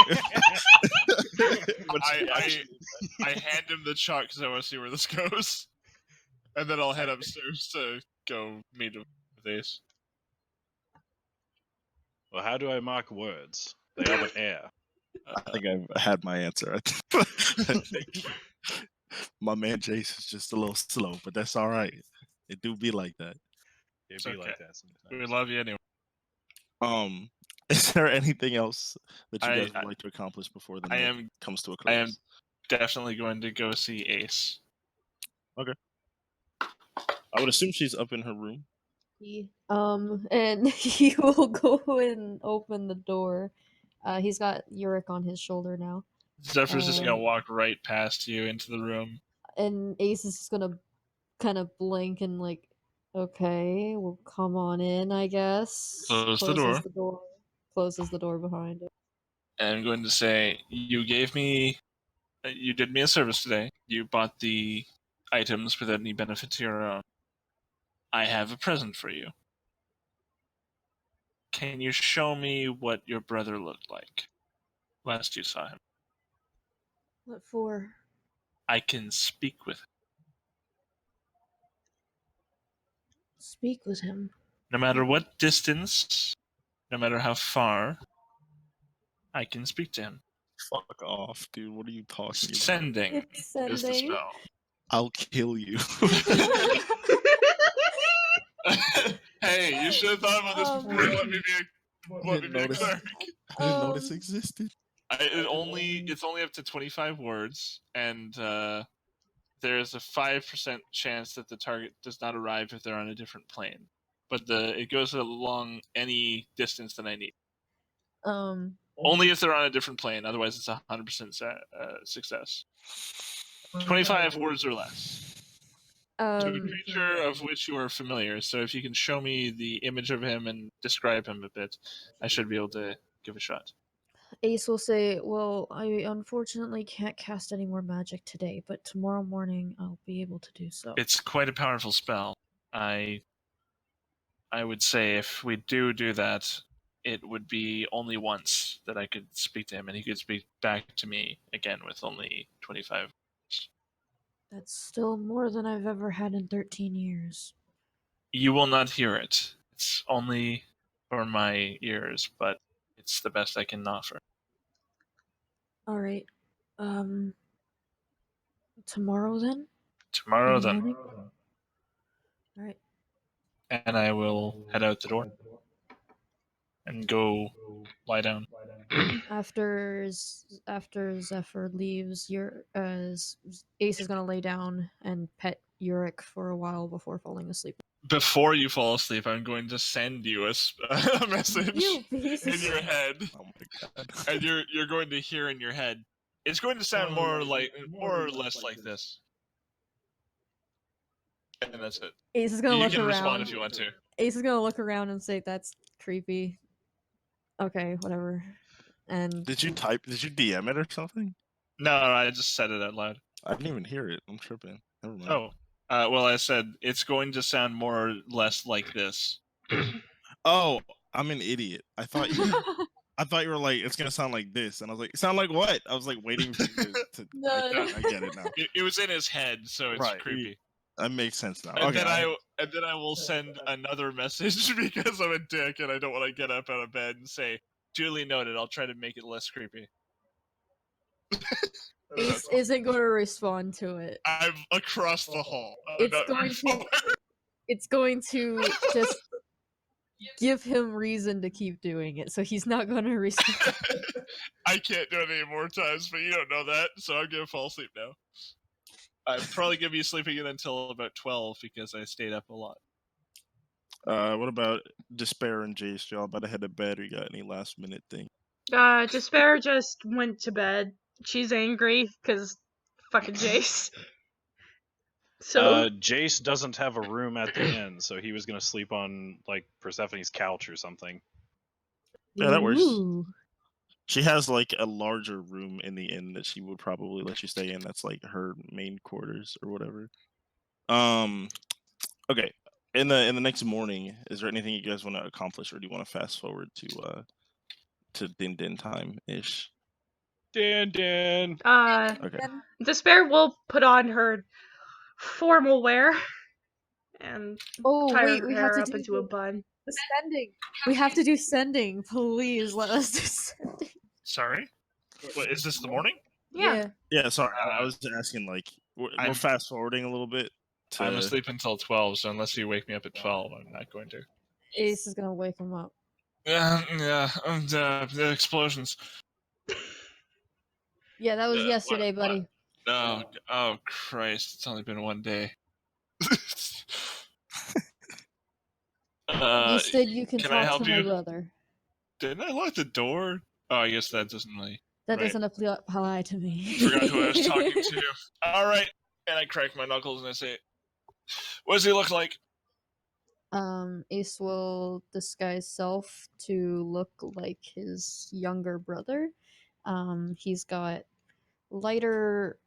I hand him the chalk because I want to see where this goes, and then I'll head upstairs to go meet him with Ace. Well, how do I mark words? They are but air. I think I've had my answer. I think my man Jace is just a little slow, but that's all right. It do be like that. It'd It's be okay. like that We sometimes. love you anyway. Is there anything else that you guys I- would like to accomplish before the I night am comes to a I am close? definitely going to go see Ace. I would assume she's up in her room. And he will go and open the door. He's got Yurik on his shoulder now. Zephyr's just gonna walk right past you into the room. And Ace is just gonna kind of blink and like, okay, well, come on in, I guess. Closes the door. Closes the door behind him. And I'm going to say, you did me a service today. You bought the items without any benefit to your own. I have a present for you. Can you show me what your brother looked like last you saw him? What for? I can speak with him. Speak with him. No matter what distance, no matter how far, I can speak to him. Fuck off, dude. What are you talking about? Sending It's is the sending. spell. I'll kill you. Hey, you should have thought about this before you let me be a cleric. I didn't know this existed. It's only up to 25 words, and there's a 5% chance that the target does not arrive if they're on a different plane. But it goes along any distance that I need. Only if they're on a different plane. Otherwise, it's 100% success. 25 words or less. To a creature of which you are familiar. So if you can show me the image of him and describe him a bit, I should be able to give a shot. Ace will say, well, I unfortunately can't cast any more magic today, but tomorrow morning I'll be able to do so. It's quite a powerful spell. I would say if we do that, it would be only once that I could speak to him, and he could speak back to me again with only 25 words. That's still more than I've ever had in 13 years. You will not hear it. It's only for my ears, but it's the best I can offer. All right. Tomorrow then? Tomorrow In the then. morning? All right. And I will head out the door and go lie down. After Zephyr leaves, Ace is gonna lay down and pet Yurik for a while before falling asleep. Before you fall asleep, I'm going to send you a message You piece of in your head, Oh my god. and you're going to hear in your head. It's going to sound more or less like this, and that's it. Ace is gonna You look can around. respond if you want to. Ace is gonna look around and say, "That's creepy." Okay, whatever. And Did you DM it or something? No, I just said it out loud. I didn't even hear it. I'm tripping. Never mind. Oh, well, I said it's going to sound more or less like this. Oh, I'm an idiot. I thought you were like, it's gonna sound like this, and I was like, sound like what? I was like waiting for you to No, I get it now. It was in his head, so it's Right. creepy. That makes sense now. And Okay. then I will send another message because I'm a dick and I don't want to get up out of bed and say, "Duly noted." I'll try to make it less creepy. Ace isn't going to respond to it. I'm across the hall. It's going to just give him reason to keep doing it, so he's not going to respond. I can't do it any more times, but you don't know that, so I'm gonna fall asleep now. I'm probably gonna be sleeping in until about 12 because I stayed up a lot. What about Despair and Jace? Y'all about to head to bed, or you got any last minute thing? Despair just went to bed. She's angry because fucking Jace. So Jace doesn't have a room at the inn, so he was gonna sleep on like Persephone's couch or something. Yeah, that works. Ooh. She has like a larger room in the inn that she would probably let you stay in. That's like her main quarters or whatever. Okay. In the next morning, is there anything you guys want to accomplish, or do you want to fast forward to din time ish? Din. Okay. Despair will put on her formal wear and tie her hair up into a bun. The sending. We have to do sending. Please let us do sending. Sorry? What, is this the morning? Yeah. Yeah, sorry. I was asking, like, we're fast forwarding a little bit. I'm asleep until 12, so unless you wake me up at 12, I'm not going to. Ace is gonna wake him up. The explosions. Yeah, that was What- yesterday, buddy. Oh, Christ! It's only been one day. You said you can can I talk help to my you? brother. Didn't I lock the door? Oh, I guess that doesn't really. That Right. doesn't apply to me. Forgot who I was talking to. All right, and I crack my knuckles and I say, "What does he look like?" Ace will disguise self to look like his younger brother. He's got lighter,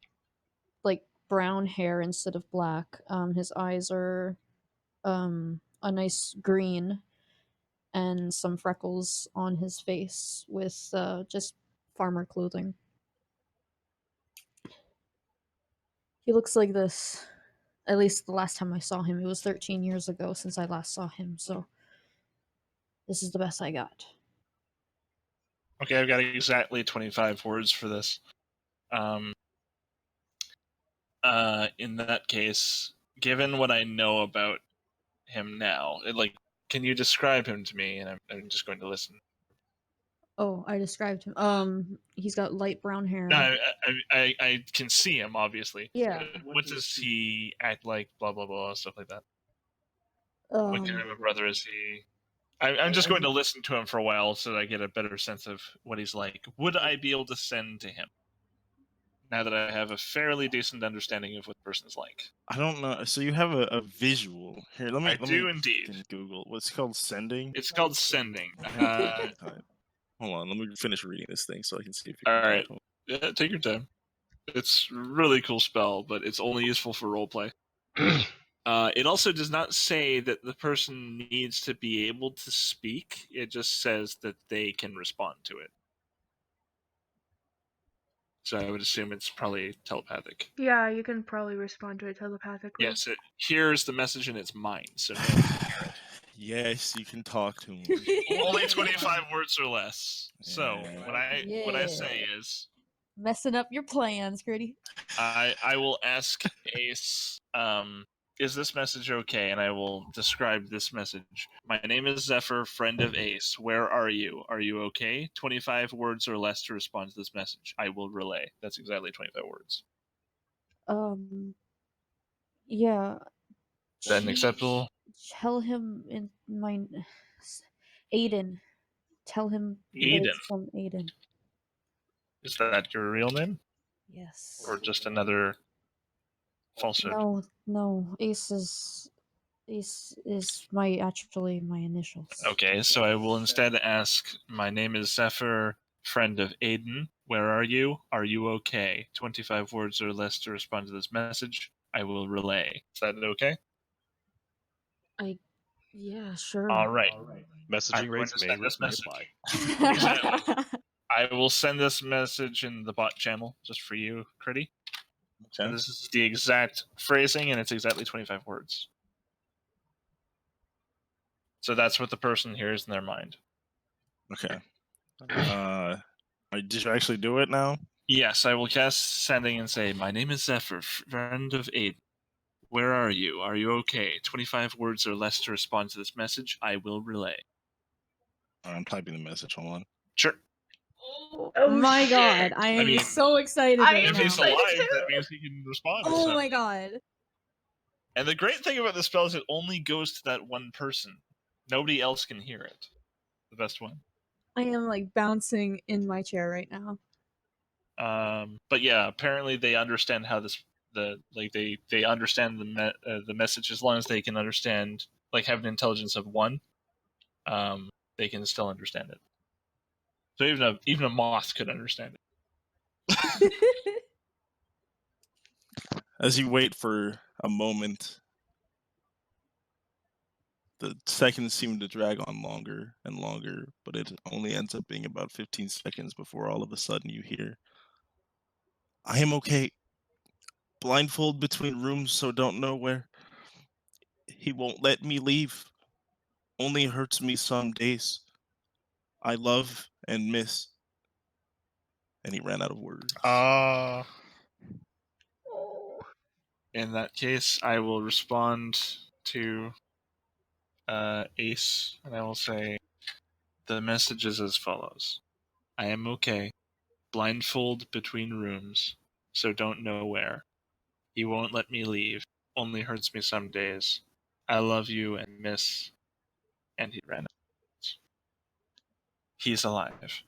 like brown hair instead of black. His eyes are a nice green, and some freckles on his face with just farmer clothing. He looks like this. At least the last time I saw him, it was 13 years ago since I last saw him, so this is the best I got. Okay, I've got exactly 25 words for this. In that case, given what I know about him now, can you describe him to me? And I'm just going to listen. Oh, I described him. He's got light brown hair. No, I can see him, obviously. Yeah. What does he act like? Blah, blah, blah, stuff like that. What kind of a brother is he? I'm just going to listen to him for a while so that I get a better sense of what he's like. Would I be able to send to him? Now that I have a fairly decent understanding of what the person's like. I don't know. So you have a visual here. Let me do indeed. fucking Google. What's it called? Sending. It's called sending. Hold on. Let me finish reading this thing so I can see if you All can right. talk Yeah, take your time. It's a really cool spell, but it's only useful for roleplay. It also does not say that the person needs to be able to speak. It just says that they can respond to it. So I would assume it's probably telepathic. Yeah, you can probably respond to it telepathically. Yes, it hears the message in its mind, so no one can hear it. Yes, you can talk to him. Only 25 words or less. So what I Yeah. say is, Messing up your plans, Gritty. I will ask Ace, is this message okay? And I will describe this message. My name is Zephyr, friend of Ace. Where are you? Are you okay? 25 words or less to respond to this message. I will relay. That's exactly 25 words. Yeah. Is that acceptable? Tell him in my Aiden. Tell him that Eden. it's from Aiden. Is that your real name? Yes. Or just another falsehood? No. Ace is my initials. Okay, so I will instead ask, my name is Zephyr, friend of Aiden. Where are you? Are you okay? 25 words or less to respond to this message. I will relay. Is that okay? Yeah, sure. All right. Messaging I'm rates going to may, send this may message. apply. Exactly. I will send this message in the bot channel just for you, Critty. Okay. And this is the exact phrasing, and it's exactly 25 words. So that's what the person hears in their mind. Okay. Did you actually do it now? Yes, I will cast sending and say, my name is Zephyr, friend of Aiden. Where are you? Are you okay? 25 words or less to respond to this message. I will relay. I'm typing the message. Hold on. Sure. Oh my shit. god, I am I mean, so excited I right am If now. he's excited alive, too. that means he can respond. Oh so. my god. And the great thing about the spell is it only goes to that one person. Nobody else can hear it. The best one. I am like bouncing in my chair right now. But yeah, apparently they understand how they understand the message as long as they can understand, like, have an intelligence of 1. They can still understand it. So even a moth could understand it. As you wait for a moment, the seconds seem to drag on longer and longer, but it only ends up being about 15 seconds before all of a sudden you hear, I am okay. Blindfold between rooms, so don't know where. He won't let me leave. Only hurts me some days. I love and miss. And he ran out of words. In that case, I will respond to Ace, and I will say, The message is as follows. I am okay. Blindfold between rooms, so don't know where. He won't let me leave. Only hurts me some days. I love you and miss. And he ran out. He's alive.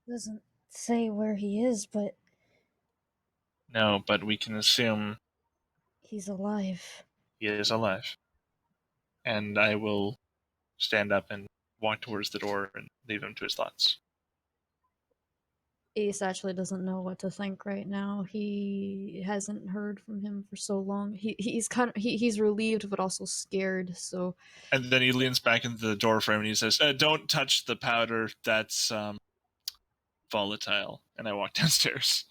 Doesn't say where he is, but No, but we can assume he's alive. he is alive. And I will stand up and walk towards the door and leave him to his thoughts. Ace actually doesn't know what to think right now. He hasn't heard from him for so long. He's relieved but also scared. So And then he leans back into the door frame and he says, "Don't touch the powder. That's volatile." And I walk downstairs.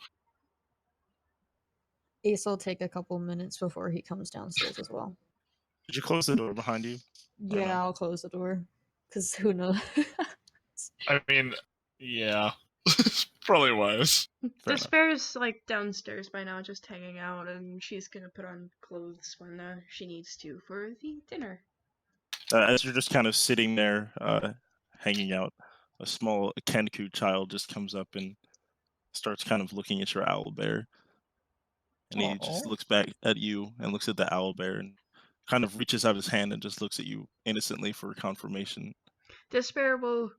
Ace will take a couple minutes before he comes downstairs as well. Did you close the door behind you? Yeah, no? I'll close the door because who knows. I mean, yeah, probably wise. Fair enough. Despair's like downstairs by now, just hanging out, and she's gonna put on clothes when she needs to for the dinner. As you're just kind of sitting there, hanging out, a small Kenku child just comes up and starts kind of looking at your owlbear. And he just Aw. looks back at you and looks at the owlbear and kind of reaches out his hand and just looks at you innocently for confirmation. Despair will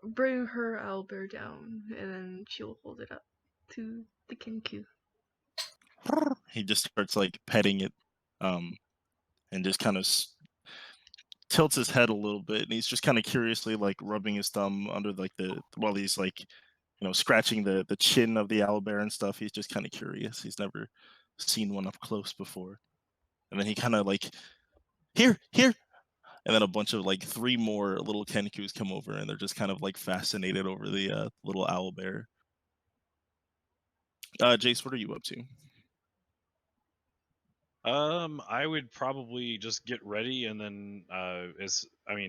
bring her owlbear down, and then she'll hold it up to the Kinku. He just starts like petting it, and just kind of tilts his head a little bit, and he's just kind of curiously like rubbing his thumb under like while he's like, scratching the chin of the owlbear and stuff. He's just kind of curious. He's never seen one up close before. And then he kind of like, here, and then a bunch of like 3 more little Kenkus come over, and they're just kind of like fascinated over the little owlbear. Jace, what are you up to? I would probably just get ready, and then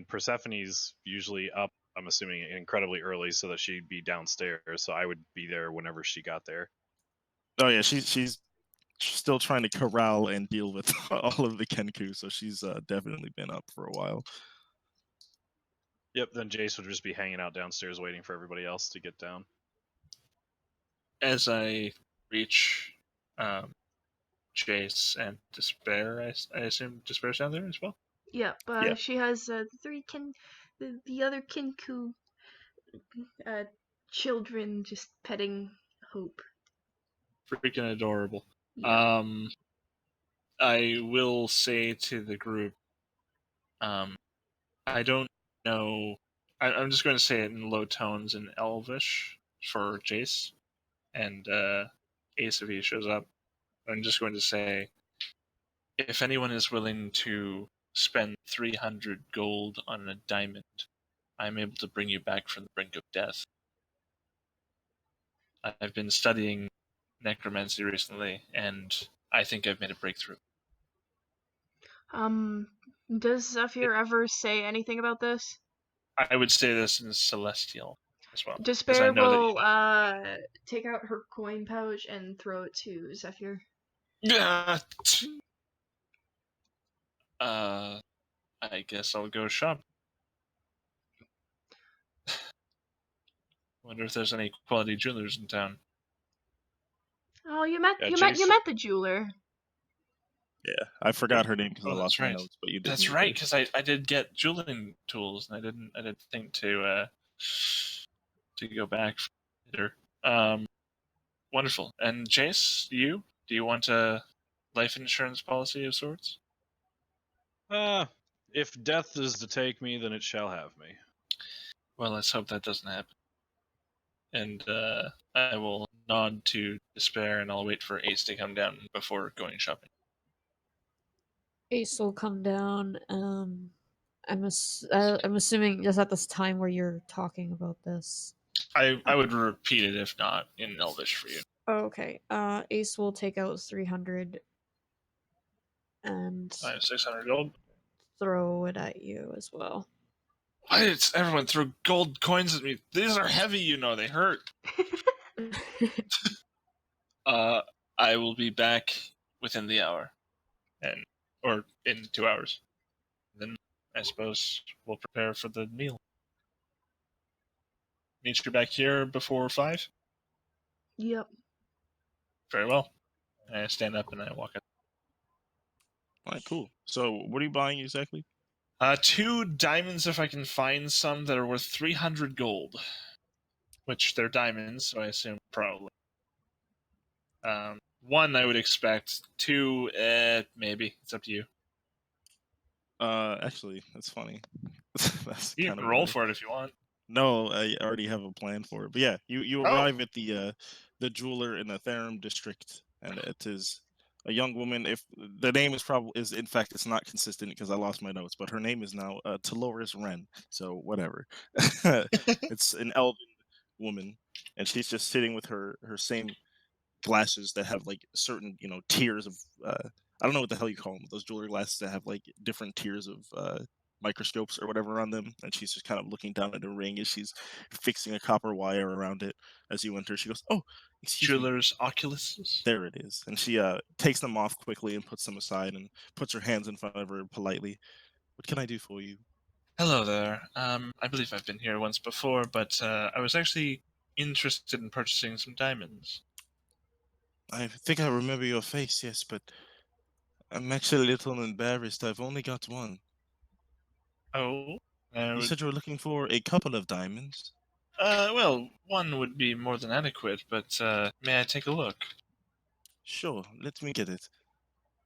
Persephone's usually up, I'm assuming, incredibly early, so that she'd be downstairs. So I would be there whenever she got there. Oh yeah, she's still trying to corral and deal with all of the Kenku, so she's definitely been up for a while. Yep. Then Jace would just be hanging out downstairs, waiting for everybody else to get down. As I reach Jace and Despair, I assume Despair's down there as well? Yep, Yeah. she has the other Kinku children just petting Hope. Freaking adorable. Yeah. I will say to the group, I don't know. I'm just going to say it in low tones in Elvish for Jace, and Ace if he shows up. I'm just going to say, if anyone is willing to spend 300 gold on a diamond, I'm able to bring you back from the brink of death. I've been studying necromancy recently, and I think I've made a breakthrough. Does Zephyr ever say anything about this? I would say this in Celestial as well. Despair know that you will take out her coin pouch and throw it to Zephyr. I guess I'll go shop. Wonder if there's any quality jewelers in town. Oh, you met the jeweler. Yeah, I forgot her name because I Oh, lost that's my right. notes, but you did. That's right, because I did get jeweling tools, and I didn't think to go back later. Wonderful. And Jace, do you want a life insurance policy of sorts? If death is to take me, then it shall have me. Well, let's hope that doesn't happen. And I will nod to Despair, and I'll wait for Ace to come down before going shopping. Ace will come down. I'm assuming just at this time where you're talking about this. I would repeat it if not in Elvish for you. Okay. Ace will take out 300 and I have 600 gold. throw it at you as well. Why did everyone throw gold coins at me? These are heavy, they hurt. I will be back within the hour, or in 2 hours. Then I suppose we'll prepare for the meal. Meet you back here before 5? Yep. Very well. I stand up and I walk out. All right, cool. So, what are you buying exactly? 2 diamonds if I can find some that are worth 300 gold. Which they're diamonds, so I assume probably. 1 I would expect. 2, maybe. It's up to you. Actually, that's funny. That's You kind can of roll why. for it if you want. No, I already have a plan for it. But yeah, you Oh! arrive at the jeweler in the Therum district, and it is a young woman. If the name is in fact it's not consistent because I lost my notes, but her name is now Dolores Wren. So whatever. It's an elven woman, and she's just sitting with her same glasses that have like certain tiers of I don't know what the hell you call them, those jewelry glasses that have like different tiers of microscopes or whatever on them, and she's just kind of looking down at the ring as she's fixing a copper wire around it. As you enter, she goes, "Oh, excuse me." Jeweler's Oculus. There it is, and she takes them off quickly and puts them aside and puts her hands in front of her politely. What can I do for you? Hello there. I believe I've been here once before, but I was actually interested in purchasing some diamonds. I think I remember your face, yes, but I'm actually a little embarrassed. I've only got one. Oh? You Uh, said you were looking for a couple of diamonds. well, 1 would be more than adequate, but may I take a look? Sure, let me get it.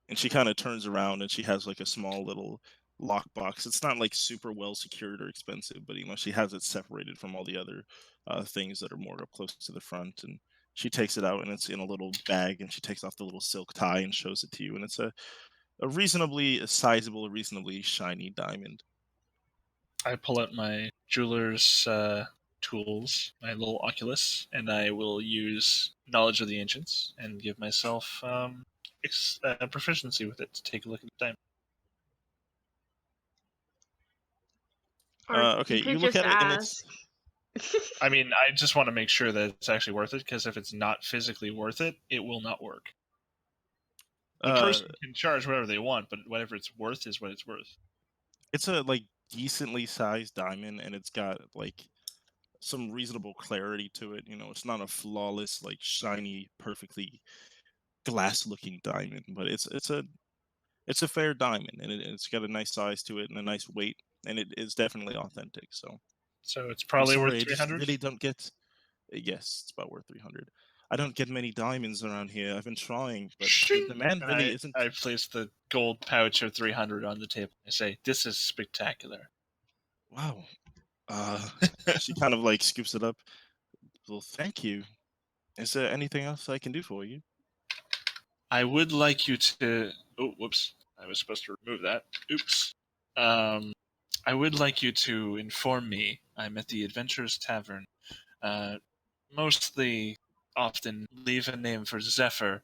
And she kind of turns around and she has like a small little lockbox. It's not like super well secured or expensive, but she has it separated from all the other things that are more up close to the front. And she takes it out and it's in a little bag, and she takes off the little silk tie and shows it to you. And it's a reasonably sizable, reasonably shiny diamond. I pull out my jeweler's tools, my little Oculus, and I will use Knowledge of the Ancients and give myself proficiency with it to take a look at the diamond. Or Okay, you you could look just at it and it's ask. I mean, I just want to make sure that it's actually worth it, because if it's not physically worth it, it will not work. The uh person can charge whatever they want, but whatever it's worth is what it's worth. it's a like decently sized diamond, and it's got like some reasonable clarity to it. It's not a flawless, like shiny, perfectly glass looking diamond, but it's a fair diamond, and it's got a nice size to it and a nice weight, and it is definitely authentic. So So it's I'm probably worth sorry, I just 300. really don't get. Yes, it's about worth 300. I don't get many diamonds around here. I've been trying, but the demand And really isn't. I place the gold pouch of 300 on the table. I say, "This is spectacular." Wow. Uh, she kind of like scoops it up. Well, thank you. Is there anything else I can do for you? I would like you to. Oh, whoops! I was supposed to remove that. Oops. Um, I would like you to inform me. I'm at the Adventurers Tavern. Uh, mostly, often leave a name for Zephyr.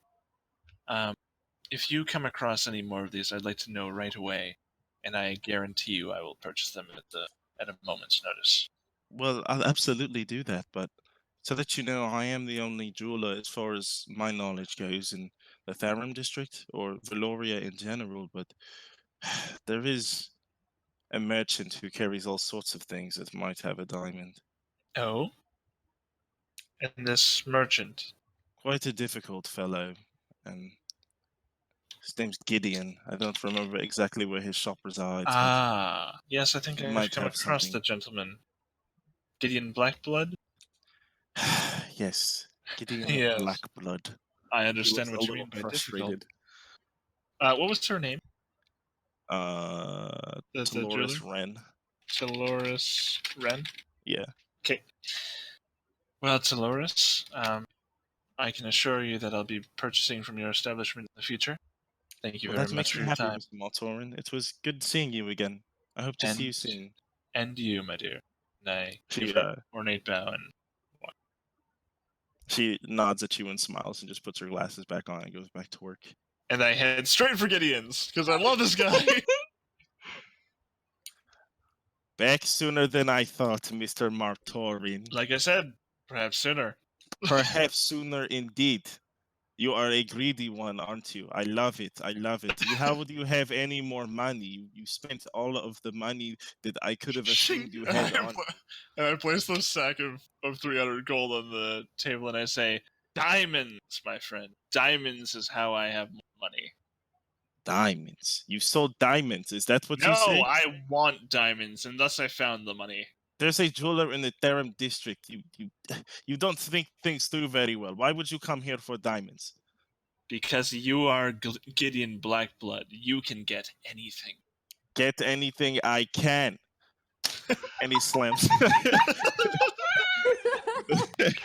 Um, if you come across any more of these, I'd like to know right away, and I guarantee you I will purchase them at a moment's notice. Well, I'll absolutely do that, but so that you know, I am the only jeweler as far as my knowledge goes in the Tharum district or Valoria in general, but there is a merchant who carries all sorts of things that might have a diamond. Oh, and this merchant. Quite a difficult fellow, and his name's Gideon. I don't remember exactly where his shop resides, but Ah, yes, I think he I've might come have across the something. gentleman. Gideon Blackblood? Yes, Gideon Yes, Blackblood. I He looks understand a what you little mean by difficult. frustrated. What was her name? The jeweler? Dolores Wren. Dolores Wren? Yeah. Okay. Well, Dolores, I can assure you that I'll be purchasing from your establishment in the future. Thank you Well, very that much makes for me your happy, time. Mr. Maltorin. It was good seeing you again. I hope to see you And soon. and you, my dear. And I give She her an ornate bow and walk. she nods at you and smiles and just puts her glasses back on and goes back to work. And I head straight for Gideon's, because I love this guy. Back sooner than I thought, Mr. Maltorin. Like I said, perhaps sooner. Perhaps sooner indeed. You are a greedy one, aren't you? I love it. I love it. How do you have any more money? You spent all of the money that I could have assumed you had on. And I place the sack of 300 gold on the table and I say, diamonds, my friend. Diamonds is how I have more money. Diamonds. You sold diamonds. Is that what you No, say? I want diamonds, and thus I found the money. There's a jeweler in the Durham district. You don't think things through very well. Why would you come here for diamonds? Because you are Gideon Blackblood. You can get anything. Get anything I can. And he slams a bag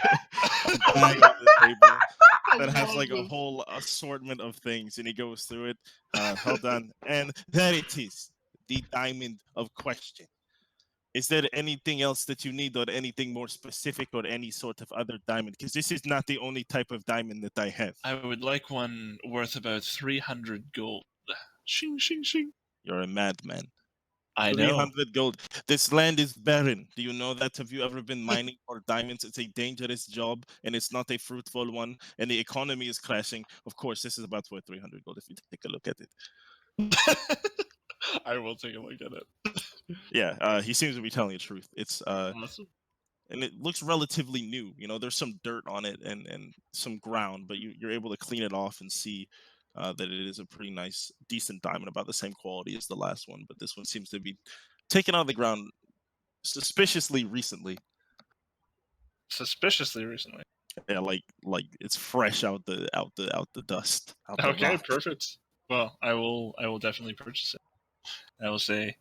on the table that has like a whole assortment of things, and he goes through it. Hold on, and there it is, the diamond of question. Is there anything else that you need, or anything more specific, or any sort of other diamond? Because this is not the only type of diamond that I have. I would like one worth about 300 gold. Shing, shing, shing. You're a madman. I know. 300 gold. This land is barren. Do you know that? Have you ever been mining for diamonds? It's a dangerous job, and it's not a fruitful one, and the economy is crashing. Of course, this is about worth 300 gold if you take a look at it. I will take a look at it. Yeah, he seems to be telling the truth. It's Awesome. and it looks relatively new. You know, there's some dirt on it and some ground, but you're able to clean it off and see that it is a pretty nice, decent diamond, about the same quality as the last one. But this one seems to be taken out of the ground suspiciously recently. Suspiciously recently. Yeah, like it's fresh out the dust. Out the Okay, rock. perfect. Well, I will definitely purchase it. I will say,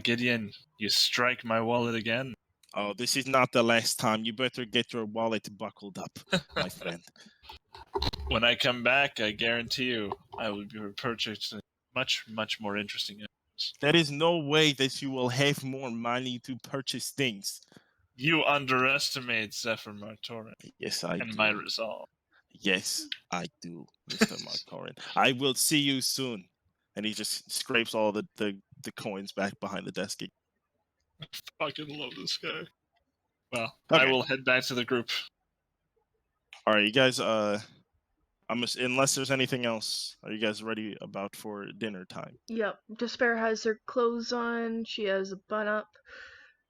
Gideon, you strike my wallet again. Oh, this is not the last time. You better get your wallet buckled up, my friend. When I come back, I guarantee you, I will be purchasing much, much more interesting items. There is no way that you will have more money to purchase things. You underestimate Zephyr Martorin. Yes, I and do. my resolve. Yes, I do, Mr. Martorin. I will see you soon. And he just scrapes all the coins back behind the desk. Fucking love this guy. Well, Okay. I will head back to the group. All right, you guys. Unless there's anything else, are you guys ready about for dinner time? Yep. Despair has her clothes on. She has a bun up,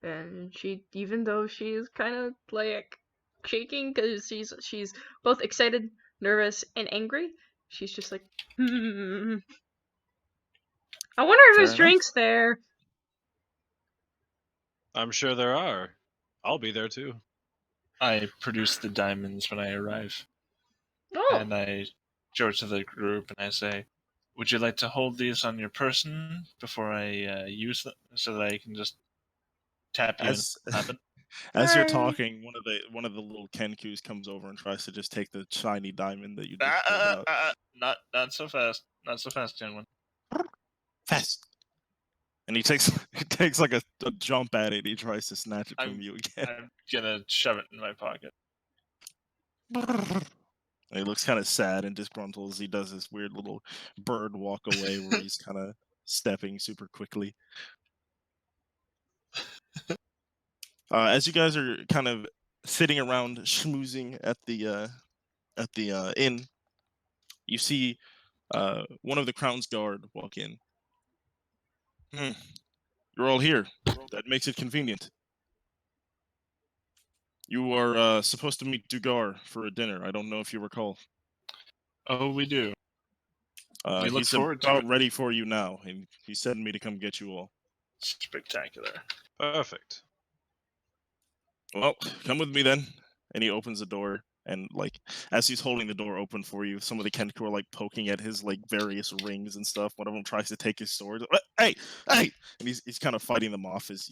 and she, even though she's kind of like shaking because she's both excited, nervous, and angry, she's just like, I wonder if Fair there's enough. drinks there. I'm sure there are. I'll be there too. I produce the diamonds when I arrive, Oh, and I go to the group and I say, "Would you like to hold these on your person before I use them, so that I can just tap you and As happen?" as you're Sorry. talking, one of the little Kenkus comes over and tries to just take the shiny diamond that you just pulled out. Not so fast. Not so fast, gentlemen. Fast. And he takes he takes like a jump at it. He tries to snatch it from I'm- you again. I'm gonna shove it in my pocket. And he looks kind of sad and disgruntled as he does this weird little bird walk away where he's kind of stepping super quickly. As you guys are kind of sitting around schmoozing at the inn, you see one of the Crown's guard walk in. You're all here. That makes it convenient. You are supposed to meet Dugar for a dinner. I don't know if you recall. Oh, we do. We look He's forward to about it. ready for you now, and he sent me to come get you all. Spectacular. Perfect. Well, come with me then. And he opens the door, and like as he's holding the door open for you, some of the Kenku are like poking at his like various rings and stuff. One of them tries to take his sword. Hey, hey! And he's kind of fighting them off as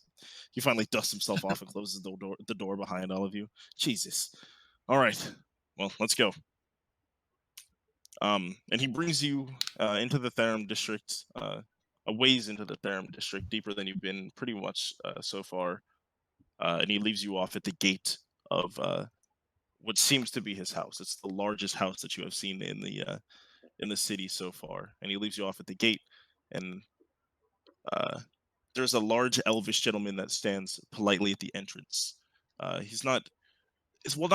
he finally dusts himself off and closes the door behind all of you. Jesus. All right. Well, let's go. And he brings you into the Therum district, a ways into the Therum district, deeper than you've been pretty much so far. And he leaves you off at the gate of what seems to be his house. It's the largest house that you have seen in the city so far. And he leaves you off at the gate, and there's a large elvish gentleman that stands politely at the entrance. He's not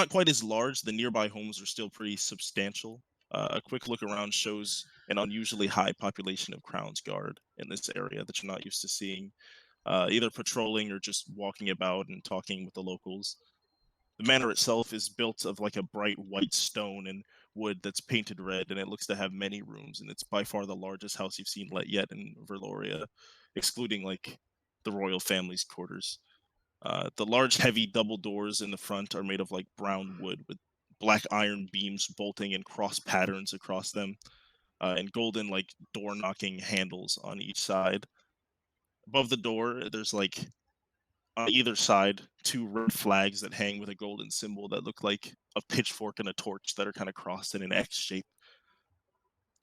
quite as large. The nearby homes are still pretty substantial, A quick look around shows an unusually high population of Crown's Guard in this area that you're not used to seeing, either patrolling or just walking about and talking with the locals. The manor itself is built of like a bright white stone and wood that's painted red, and it looks to have many rooms, and it's by far the largest house you've seen let yet in Verloria, excluding like the royal family's quarters. The large, heavy double doors in the front are made of like brown wood with black iron beams bolting in cross patterns across them, and golden like door knocking handles on each side. Above the door, there's like on either side two red flags that hang with a golden symbol that look like a pitchfork and a torch that are kind of crossed in an X shape.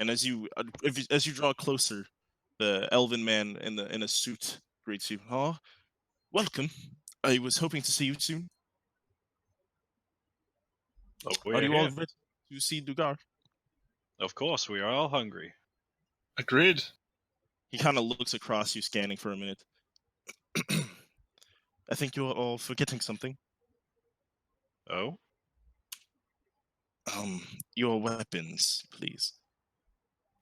And as you draw closer, the elven man in a suit greets you. Oh, welcome. I was hoping to see you soon. Oh, Are we're you all here. ready to see Dugar? Of course, we are all hungry. Agreed. He kind of looks across you, scanning for a minute. I think you're all forgetting something. Oh? Your weapons, please.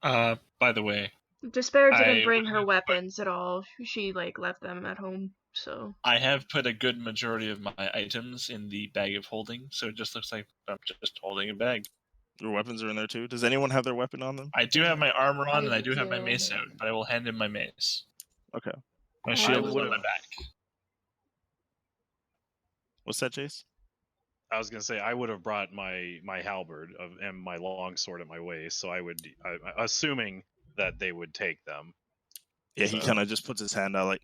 By the way, Despair I didn't bring would her have weapons at all. She like left them at home. So I have put a good majority of my items in the bag of holding, so it just looks like I'm just holding a bag. Your weapons are in there too. Does anyone have their weapon on them? I do have my armor on, and I do have my do. mace out, but I will hand him my mace. Okay. My I shield is on would've- my back. What's that, Jace? I was gonna say I would have brought my halberd and my long sword at my waist, so I assuming that they would take them. Yeah, he So- kind of just puts his hand out like,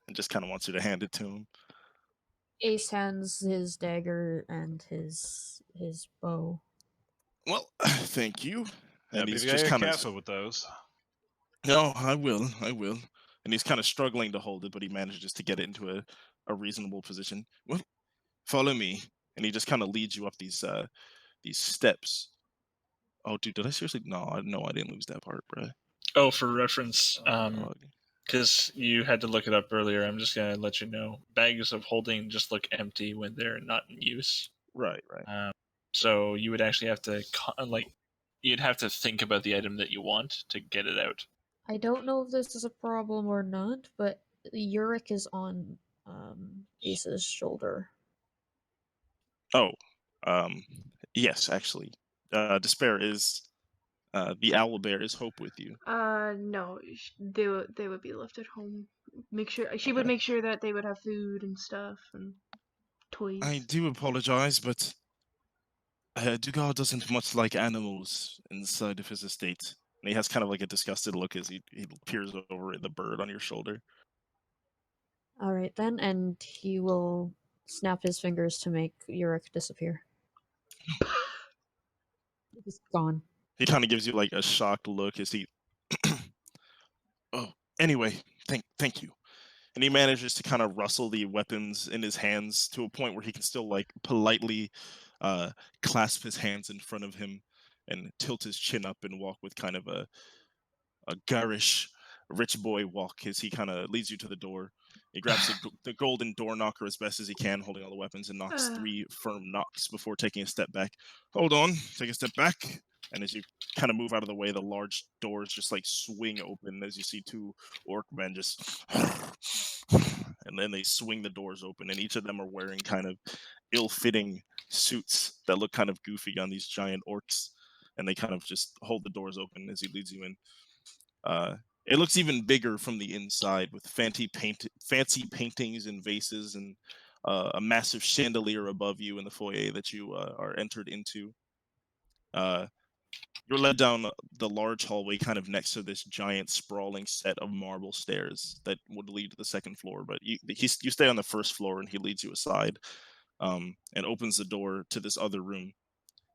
and just kind of wants you to hand it to him. Ace hands his dagger and his bow. Well, thank you. Yeah, And be he's very just kind of, careful with those. no, I will. And he's kind of struggling to hold it, but he manages to get it into a reasonable position. Well, follow me. And he just kind of leads you up these steps. Oh, dude, did I seriously? No, I didn't lose that part, bro. Oh, for reference, Oh, because you had to look it up earlier, I'm just gonna let you know. Bags of holding just look empty when they're not in use. right. So you would actually have to you'd have to think about the item that you want to get it out. I don't know if this is a problem or not, but Uric is on Ace's shoulder. Oh, yes, actually. Despair is, the owl bear is Hope with you. no, they would be left at home. Make sure she would Okay. make sure that they would have food and stuff and toys. I do apologize, but Dugar doesn't much like animals inside of his estate. And he has kind of like a disgusted look as he peers over at the bird on your shoulder. Alright then, and he will snap his fingers to make Uric disappear. He's gone. He kind of gives you like a shocked look as he. Oh, anyway, thank you. And he manages to kind of rustle the weapons in his hands to a point where he can still like politely clasp his hands in front of him and tilt his chin up and walk with kind of a garish rich boy walk as he kind of leads you to the door. He grabs the golden door knocker as best as he can, holding all the weapons, and knocks 3 firm knocks before taking a step back. Hold on, take a step back. And as you kind of move out of the way, the large doors just like swing open as you see 2 orc men just. And then they swing the doors open, and each of them are wearing kind of ill-fitting suits that look kind of goofy on these giant orcs. And they kind of just hold the doors open as he leads you in. It looks even bigger from the inside with fancy paintings and vases and a massive chandelier above you in the foyer that you are entered into. You're led down the large hallway kind of next to this giant sprawling set of marble stairs that would lead to the second floor, but you stay on the first floor and he leads you aside and opens the door to this other room.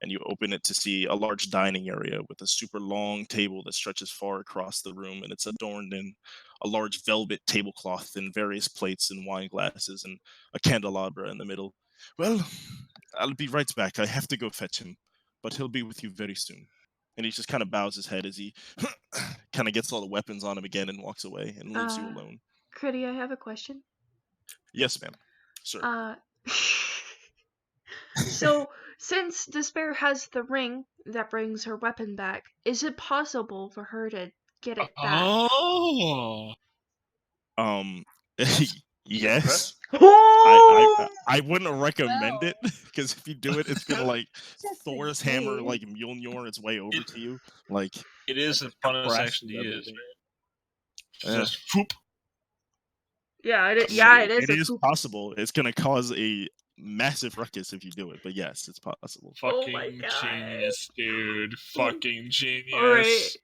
And you open it to see a large dining area with a super long table that stretches far across the room, and it's adorned in a large velvet tablecloth and various plates and wine glasses and a candelabra in the middle. Well, I'll be right back. I have to go fetch him, but he'll be with you very soon. And he just kind of bows his head as he kind of gets all the weapons on him again and walks away and leaves you alone. Critty, I have a question. Yes, ma'am. Sir. So since Despair has the ring that brings her weapon back, is it possible for her to get it back? Oh, Yes. Oh! I wouldn't recommend Wow. it because if you do it, it's gonna like Just in Thor's hammer case. like Mjolnir its way over to you, like it is a bonus action to use, right? Yeah. Just whoop. Yeah, it It is a is poop. possible. It's gonna cause a massive ruckus if you do it, but yes, it's possible. Oh my Fucking god. genius, dude. Fucking Alright. genius.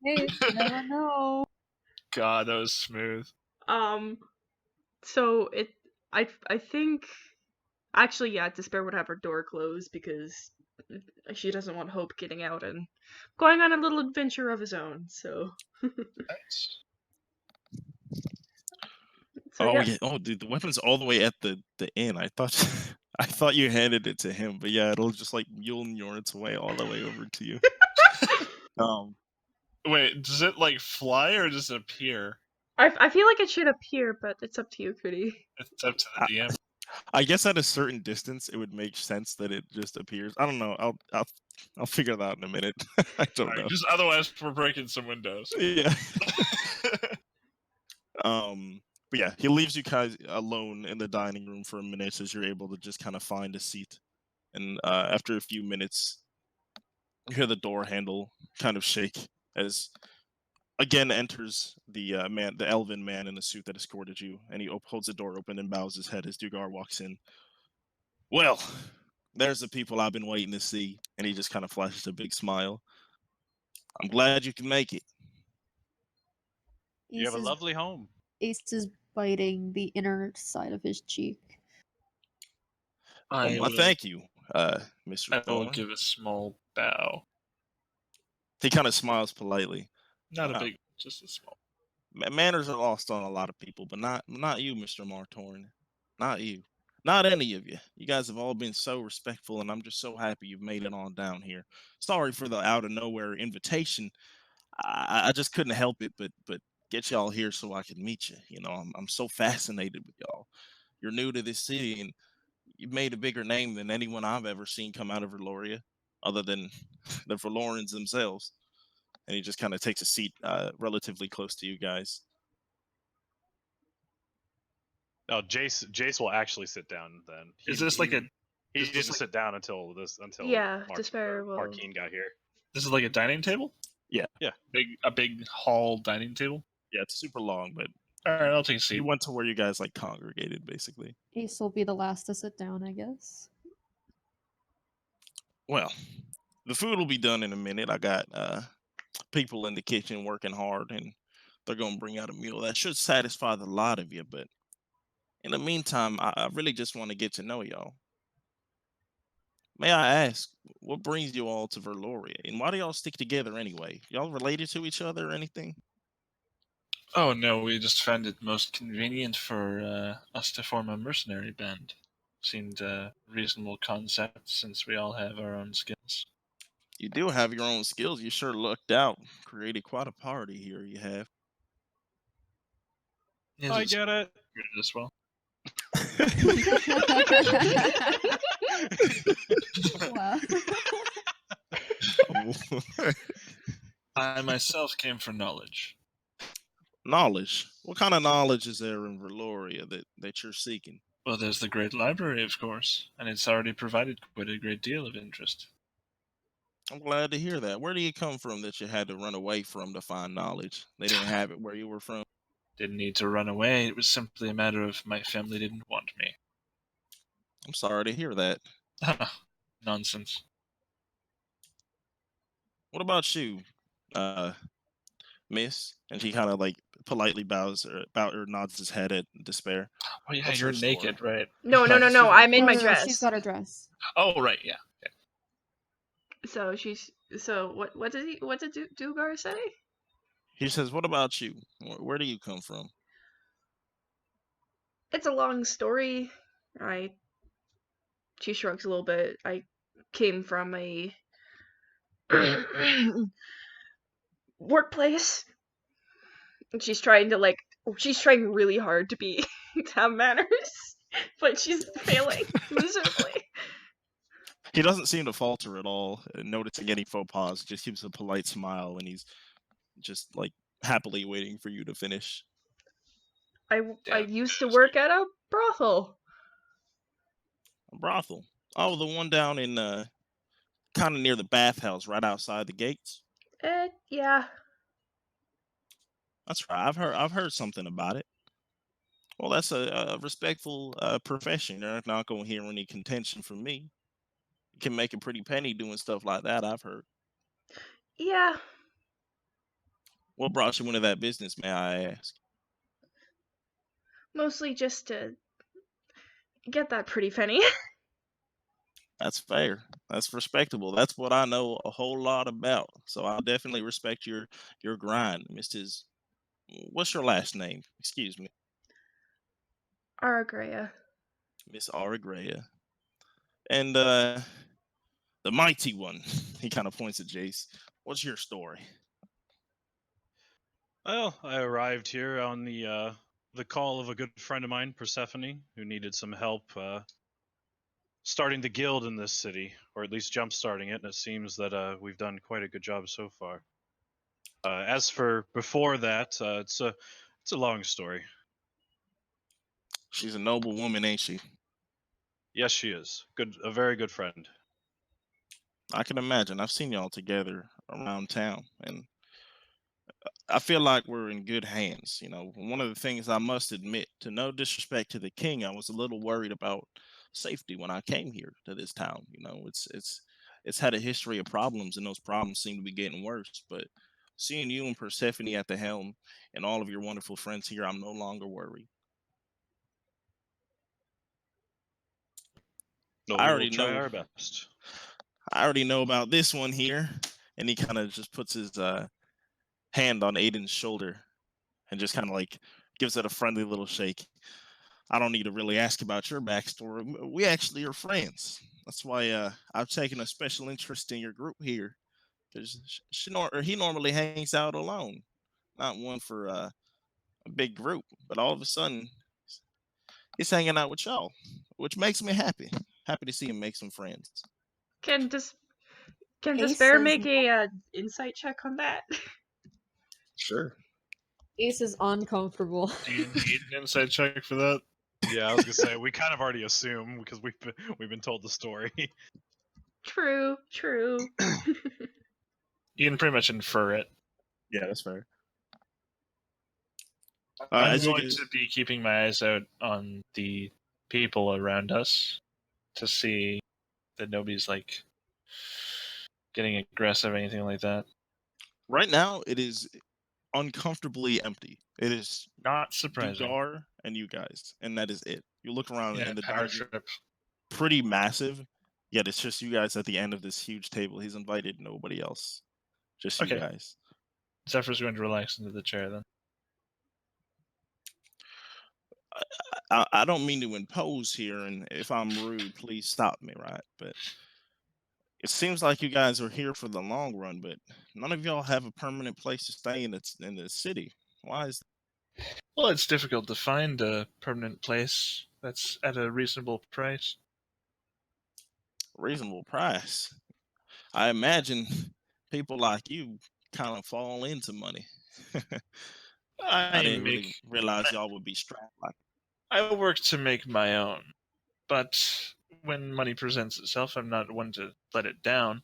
Hey, never know. God, that was smooth. So I think actually, yeah, Despair would have her door closed because she doesn't want Hope getting out and going on a little adventure of his own. So Nice. Oh yeah. yeah. Oh, dude, the weapon's all the way at the inn. I thought I thought you handed it to him, but yeah, it'll just like Mjolnir its way all the way over to you. Um, Wait, does it like fly or does it appear? I feel like it should appear, but it's up to you, Cootie. It's up to I- the DM. I guess at a certain distance, it would make sense that it just appears. I don't know. I'll figure that out in a minute. I don't know. Just otherwise, we're breaking some windows. Yeah. But yeah, he leaves you guys alone in the dining room for a minute as you're able to just kind of find a seat. And after a few minutes, you hear the door handle kind of shake as again enters the the elven man in the suit that escorted you, and he holds the door open and bows his head as Dugar walks in. Well, there's the people I've been waiting to see, and he just kind of flashes a big smile. I'm glad you can make it. You have a lovely home. Ace is biting the inner side of his cheek. I Well, will, thank you, Mr. I will Thorne. give a small bow. He kind of smiles politely. Not a Wow. big, just a small. Manners are lost on a lot of people, but not you, Mr. Martorn. Not you. Not any of you. You guys have all been so respectful, and I'm just so happy you've made it on down here. Sorry for the out of nowhere invitation. I just couldn't help it, but get y'all here so I can meet you. You know, I'm so fascinated with y'all. You're new to this city, and you've made a bigger name than anyone I've ever seen come out of Verloria, other than the Verlorans themselves. And he just kind of takes a seat relatively close to you guys. Oh, Jace will actually sit down then. Is this like a? He is this didn't like- sit down until Yeah, Despair will. Markeen got here. This is like a dining table. Yeah. A big hall dining table. Yeah, it's super long, but All right, I'll take a he seat. went to where you guys like congregated, basically. Ace will be the last to sit down, I guess. Well, the food will be done in a minute. I got people in the kitchen working hard, and they're gonna bring out a meal that should satisfy the lot of you. But in the meantime, I really just want to get to know y'all. May I ask, what brings you all to Verloria, and why do y'all stick together anyway? Y'all related to each other or anything? Oh no, we just found it most convenient for us to form a mercenary band. Seemed a reasonable concept since we all have our own skills. You do have your own skills. You sure lucked out. Created quite a party here. You have. Yes, I it's get it. good as well. Wow. I myself came for knowledge. Knowledge. What kind of knowledge is there in Verloria that you're seeking? Well, there's the Great Library, of course, and it's already provided quite a great deal of interest. I'm glad to hear that. Where do you come from that you had to run away from to find knowledge? They didn't have it where you were from? Didn't need to run away, it was simply a matter of my family didn't want me. I'm sorry to hear that. Nonsense. What about you, miss? And she kind of like politely nods his head at Despair. Oh yeah, What's you're her story? naked, right? No. She's I'm in No, my no, no, dress. she's got her dress. Oh right, yeah. So she's. So what did Dugar say? He says, "What about you? Where do you come from?" It's a long story. She shrugs a little bit. I came from a workplace. And she's trying really hard to have manners, but she's failing miserably. He doesn't seem to falter at all, noticing any faux pas. Just gives a polite smile, and he's just like happily waiting for you to finish. I Damn, used to that's work good. at a brothel. A brothel. Oh, the one down in kind of near the bathhouse, right outside the gates. Yeah. That's right. I've heard something about it. Well, that's a respectful profession. You're not gonna hear any contention from me. You can make a pretty penny doing stuff like that. I've heard. Yeah. What brought you into that business, may I ask? Mostly just to get that pretty penny. That's fair. That's respectable. That's what I know a whole lot about. So I definitely respect your grind, Mrs. What's your last name? Excuse me, Aragrea. Miss Aragrea. And the mighty one. He kind of points at Jace. What's your story? Well, I arrived here on the call of a good friend of mine, Persephone, who needed some help starting the guild in this city, or at least jump starting it. And it seems that we've done quite a good job so far. As for before that, it's a long story. She's a noble woman, ain't she? Yes, she is a very good friend. I can imagine. I've seen y'all together around town, and I feel like we're in good hands. One of the things I must admit, to no disrespect to the king, I was a little worried about safety when I came here to this town. It's had a history of problems, and those problems seem to be getting worse. But seeing you and Persephone at the helm, and all of your wonderful friends here, I'm no longer worried. No, I we will already try know. our best. I already know about this one here, and he kind of just puts his hand on Aiden's shoulder and just kind of like gives it a friendly little shake. I don't need to really ask about your backstory. We actually are friends. That's why I've taken a special interest in your group here. Because he normally hangs out alone, not one for a big group. But all of a sudden, he's hanging out with y'all, which makes me happy. Happy to see him make some friends. Can Des- can Ace Despair says make a insight check on that? Sure. Ace is uncomfortable. Do you need an inside check for that? Yeah, I was gonna say we kind of already assume because we've been told the story. True. You can pretty much infer it. Yeah, that's fair. I'm As you going guys, to be keeping my eyes out on the people around us to see that nobody's like getting aggressive or anything like that. right now, it is uncomfortably empty. It is Not surprising. Dugar and you guys, and that is it. You look around, Yeah, and the power dine's trip. pretty massive. Yet it's just you guys at the end of this huge table. He's invited nobody else, just you Okay. guys. Zephyr's going to relax into the chair then. I don't mean to impose here, and if I'm rude, please stop me, right? But it seems like you guys are here for the long run, but none of y'all have a permanent place to stay in the city. Why is Well, it's difficult to find a permanent place that's at a reasonable price. reasonable price? I imagine people like you kind of fall into money. I I didn't really make realize y'all would be strapped like. I work to make my own, but when money presents itself, I'm not one to let it down.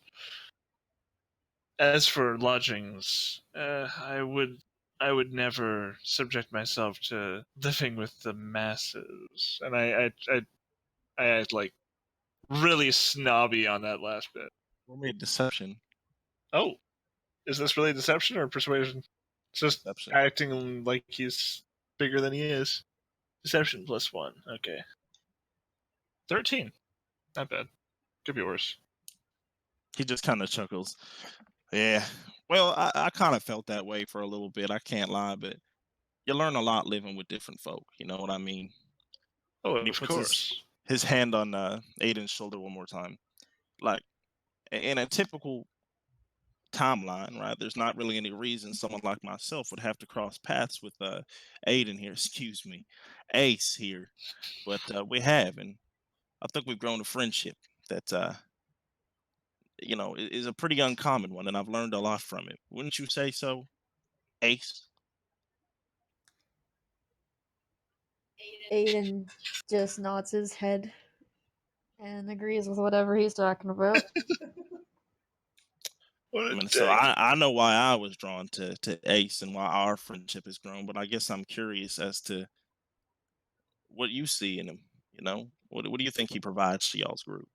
As for lodgings, I would never subject myself to living with the masses, and I act like really snobby on that last bit. What made deception? Oh, is this really deception or persuasion? It's just Deception. acting like he's bigger than he is. Deception +1. Okay. 13. Not bad. Could be worse. He just kind of chuckles. Yeah. Well, I kind of felt that way for a little bit. I can't lie, but you learn a lot living with different folk. You know what I mean? Oh, And he of puts course. his hand on Aiden's shoulder one more time. Like in a typical timeline, right? There's not really any reason someone like myself would have to cross paths with Aiden here. Excuse me, Ace here, but we have, and I think we've grown a friendship that is a pretty uncommon one, and I've learned a lot from it. Wouldn't you say so, Ace? Aiden just nods his head and agrees with whatever he's talking about. What I a mean, so dick. I know why I was drawn to Ace and why our friendship has grown, but I guess I'm curious as to what you see in him. What do you think he provides to y'all's group?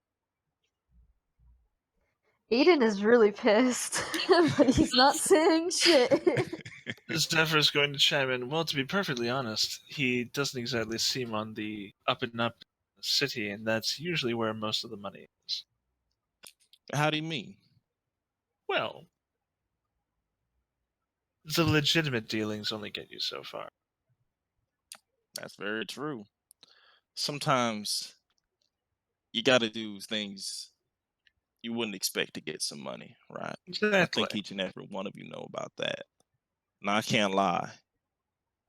Aiden is really pissed, but he's not saying shit. Zephyr's going to chime in. Well, to be perfectly honest, he doesn't exactly seem on the up and up in the city, and that's usually where most of the money is. How do you mean? Well, the legitimate dealings only get you so far. That's very true. Sometimes you got to do things you wouldn't expect to get some money, right? I Exactly. think each and every one of you know about that. Now, I can't lie.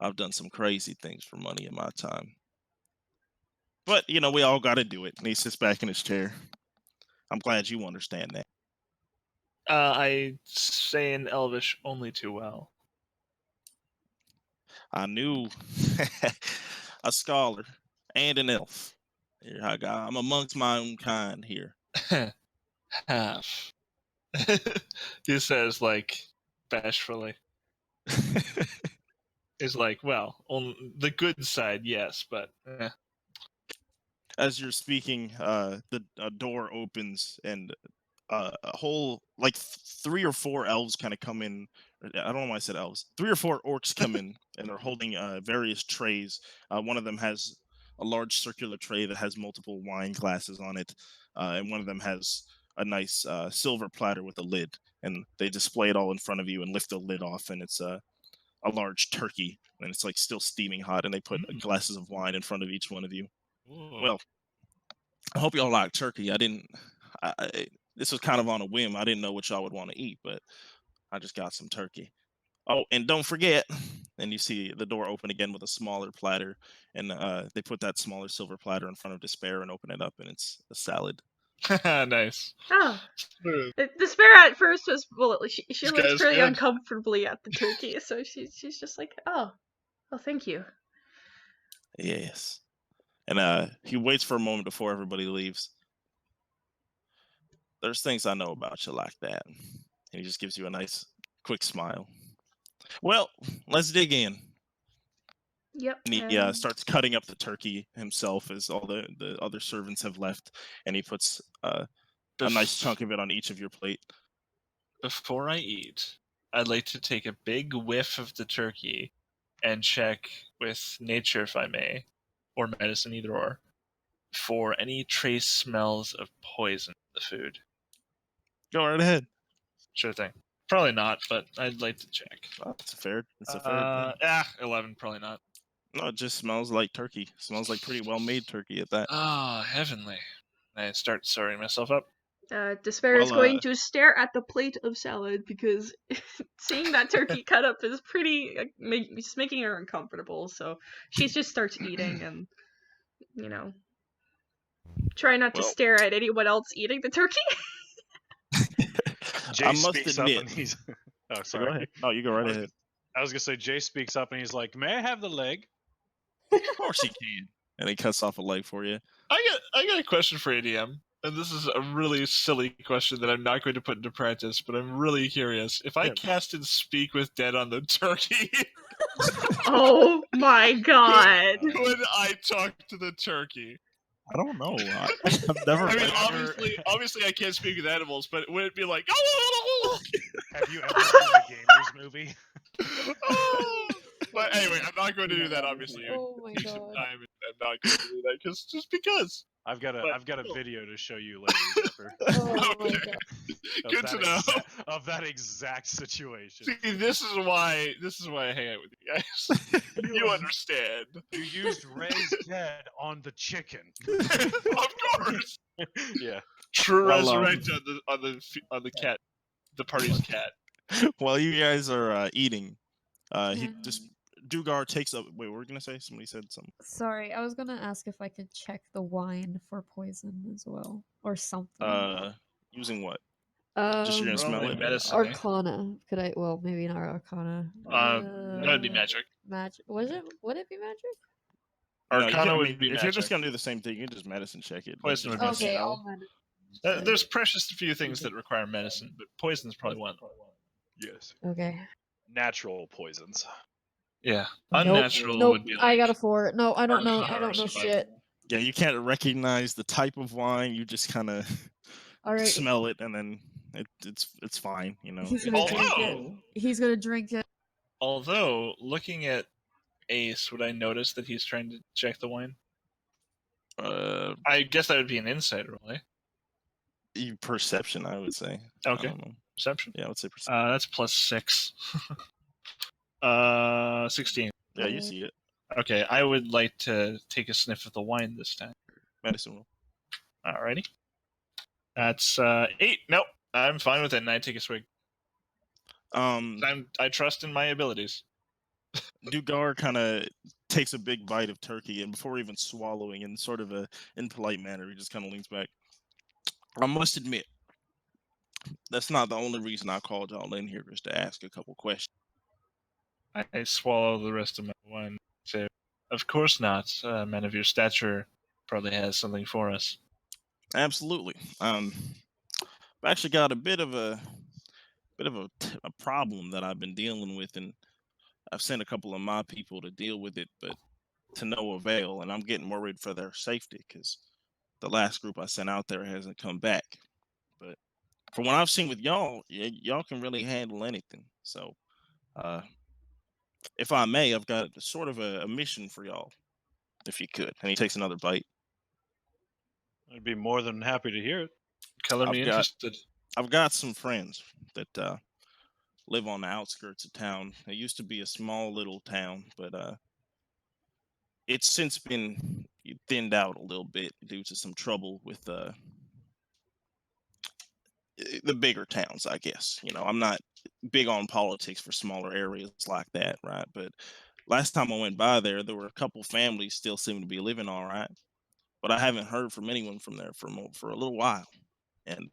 I've done some crazy things for money in my time. But, we all got to do it. And he sits back in his chair. I'm glad you understand that. I say in Elvish only too well. I knew a scholar and an elf. Here I go. I'm amongst my own kind here. Half. He says, like, bashfully. He's like, well, on the good side, yes, but As you're speaking, the door opens and a whole like 3 or 4 elves kind of come in. I don't know why I said elves. 3 or 4 orcs come in and they're holding various trays. One of them has a large circular tray that has multiple wine glasses on it, and one of them has a nice silver platter with a lid. And they display it all in front of you and lift the lid off, and it's a large turkey, and it's like still steaming hot. And they put glasses of wine in front of each one of you. Ooh. Well, I hope y'all like turkey. This was kind of on a whim. I didn't know what y'all would want to eat, but I just got some turkey. Oh, and don't forget, and you see the door open again with a smaller platter, and they put that smaller silver platter in front of Despair and open it up, and it's a salad. Nice. Oh. Smooth. Despair at first was she This looks guy's really good. uncomfortably at the turkey, so she's just like, oh, thank you. Yes. And he waits for a moment before everybody leaves. There's things I know about you like that. And he just gives you a nice, quick smile. Well, let's dig in. Yep. And he starts cutting up the turkey himself as all the other servants have left, and he puts a nice chunk of it on each of your plate. Before I eat, I'd like to take a big whiff of the turkey and check with nature, if I may, or medicine, either or, for any trace smells of poison in the food. Go right ahead. Sure thing. Probably not, but I'd like to check. Oh, it's a fair thing. 11, probably not. No, it just smells like turkey. Smells like pretty well-made turkey at that. Ah, heavenly. I start sorting myself up. Despair is going to stare at the plate of salad because seeing that turkey cut up is pretty just making her uncomfortable. So she just starts eating and try not to stare at anyone else eating the turkey. Jay speaks up and he's. Oh, sorry. Go ahead. No, you go right ahead. I was gonna say Jay speaks up and he's like, "May I have the leg?" Of course he can. And he cuts off a leg for you. I got a question for ADM, and this is a really silly question that I'm not going to put into practice, but I'm really curious. If I casted Speak with Dead on the turkey, oh my god! Would I talk to the turkey? I don't know. I've never. I mean, obviously, I can't speak with animals, but would it be like? Oh! Have you ever seen a Gamers movie? But anyway, I'm not going to do that. Obviously, Oh my god! I'm not going to do that just because. I've got a video to show you later, Zephyr. Oh my god! Good to know. Of that exact situation. See, this is why I hang out with you guys. You understand. You used Ray's dead on the chicken. Of course. Yeah. True resurrect on the cat, the party's cat. While you guys are eating, he just Dugar takes up. Wait, what were you gonna say? Somebody said something. Sorry, I was gonna ask if I could check the wine for poison as well, or something. Using what? Just you're gonna smell Probably it. medicine. Arcana. Could I? Well, maybe not Arcana. That would be magic. Magic. Was it? Would it be magic? No, you Arcana can, I would mean, be if magic. you're just gonna do the same thing, you can just medicine check it. Poison just would be medicine. Okay, smell. I'll medicine. There's precious few things that require medicine, but poison's probably one. Yes. Okay. Natural poisons. Yeah, Nope. unnatural Nope. would be like. I got a 4. No, I don't know. Arcana I or don't know survival. shit. Yeah, you can't recognize the type of wine. You just kind of All right. smell it, and then it's fine. You know. He's gonna drink it. He's gonna drink it. Although, looking at Ace, would I notice that he's trying to check the wine? I guess that would be an insight roll, eh? Perception, I would say. Okay. I don't know. Perception? Yeah, I would say perception. That's plus 6. 16. Yeah, you see it. Okay, I would like to take a sniff of the wine this time. Medicine roll. Alrighty. That's 8. Nope, I'm fine with it, and I take a swig. I trust in my abilities. Dugar kind of takes a big bite of turkey, and before even swallowing, in sort of a impolite manner, he just kind of leans back. I must admit, that's not the only reason I called y'all in here, is to ask a couple questions. I swallow the rest of my wine. Say, of course not. A man of your stature probably has something for us. Absolutely. I've actually got a bit of a problem that I've been dealing with, and I've sent a couple of my people to deal with it, but to no avail. And I'm getting worried for their safety because the last group I sent out there hasn't come back. But from what I've seen with y'all, y'all can really handle anything. So, if I may, I've got sort of a mission for y'all, if you could. And he takes another bite. I'd be more than happy to hear it. Color me interested. I've got some friends that live on the outskirts of town. It used to be a small little town, but it's since been thinned out a little bit due to some trouble with the bigger towns, I guess. You know, I'm not big on politics for smaller areas like that, right? But last time I went by there were a couple families still seem to be living all right, but I haven't heard from anyone from there for a little while. And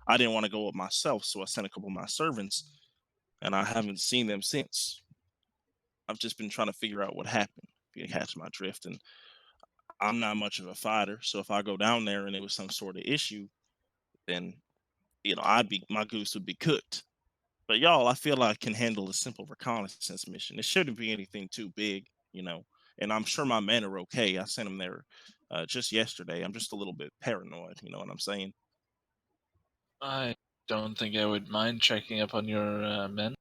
I didn't want to go up myself, so I sent a couple of my servants, and I haven't seen them since. I've just been trying to figure out what happened, if you catch my drift. And I'm not much of a fighter, so if I go down there and it was some sort of issue, then my goose would be cooked. But y'all, I feel I can handle a simple reconnaissance mission. It shouldn't be anything too big, and I'm sure my men are okay. I sent them there just yesterday. I'm just a little bit paranoid, you know what I'm saying? I don't think I would mind checking up on your men.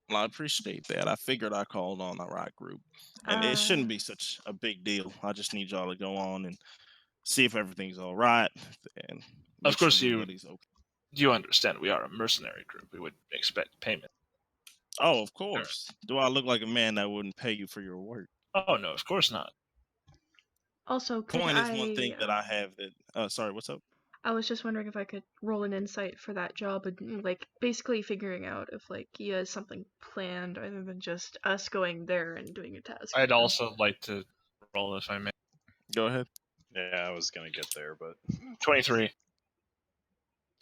Well, I appreciate that. I figured I called on the right group. And it shouldn't be such a big deal. I just need y'all to go on and see if everything's all right. And Of course, everybody's okay. You understand we are a mercenary group. We would expect payment. Oh, of course. Do I look like a man that wouldn't pay you for your work? Oh, no, of course not. Also, could Coin is one thing that I have that... sorry, what's up? I was just wondering if I could roll an insight for that job and, like, basically figuring out if, like, he has something planned other than just us going there and doing a task. I'd also like to roll, if I may. Go ahead. Yeah, I was gonna get there, but 23.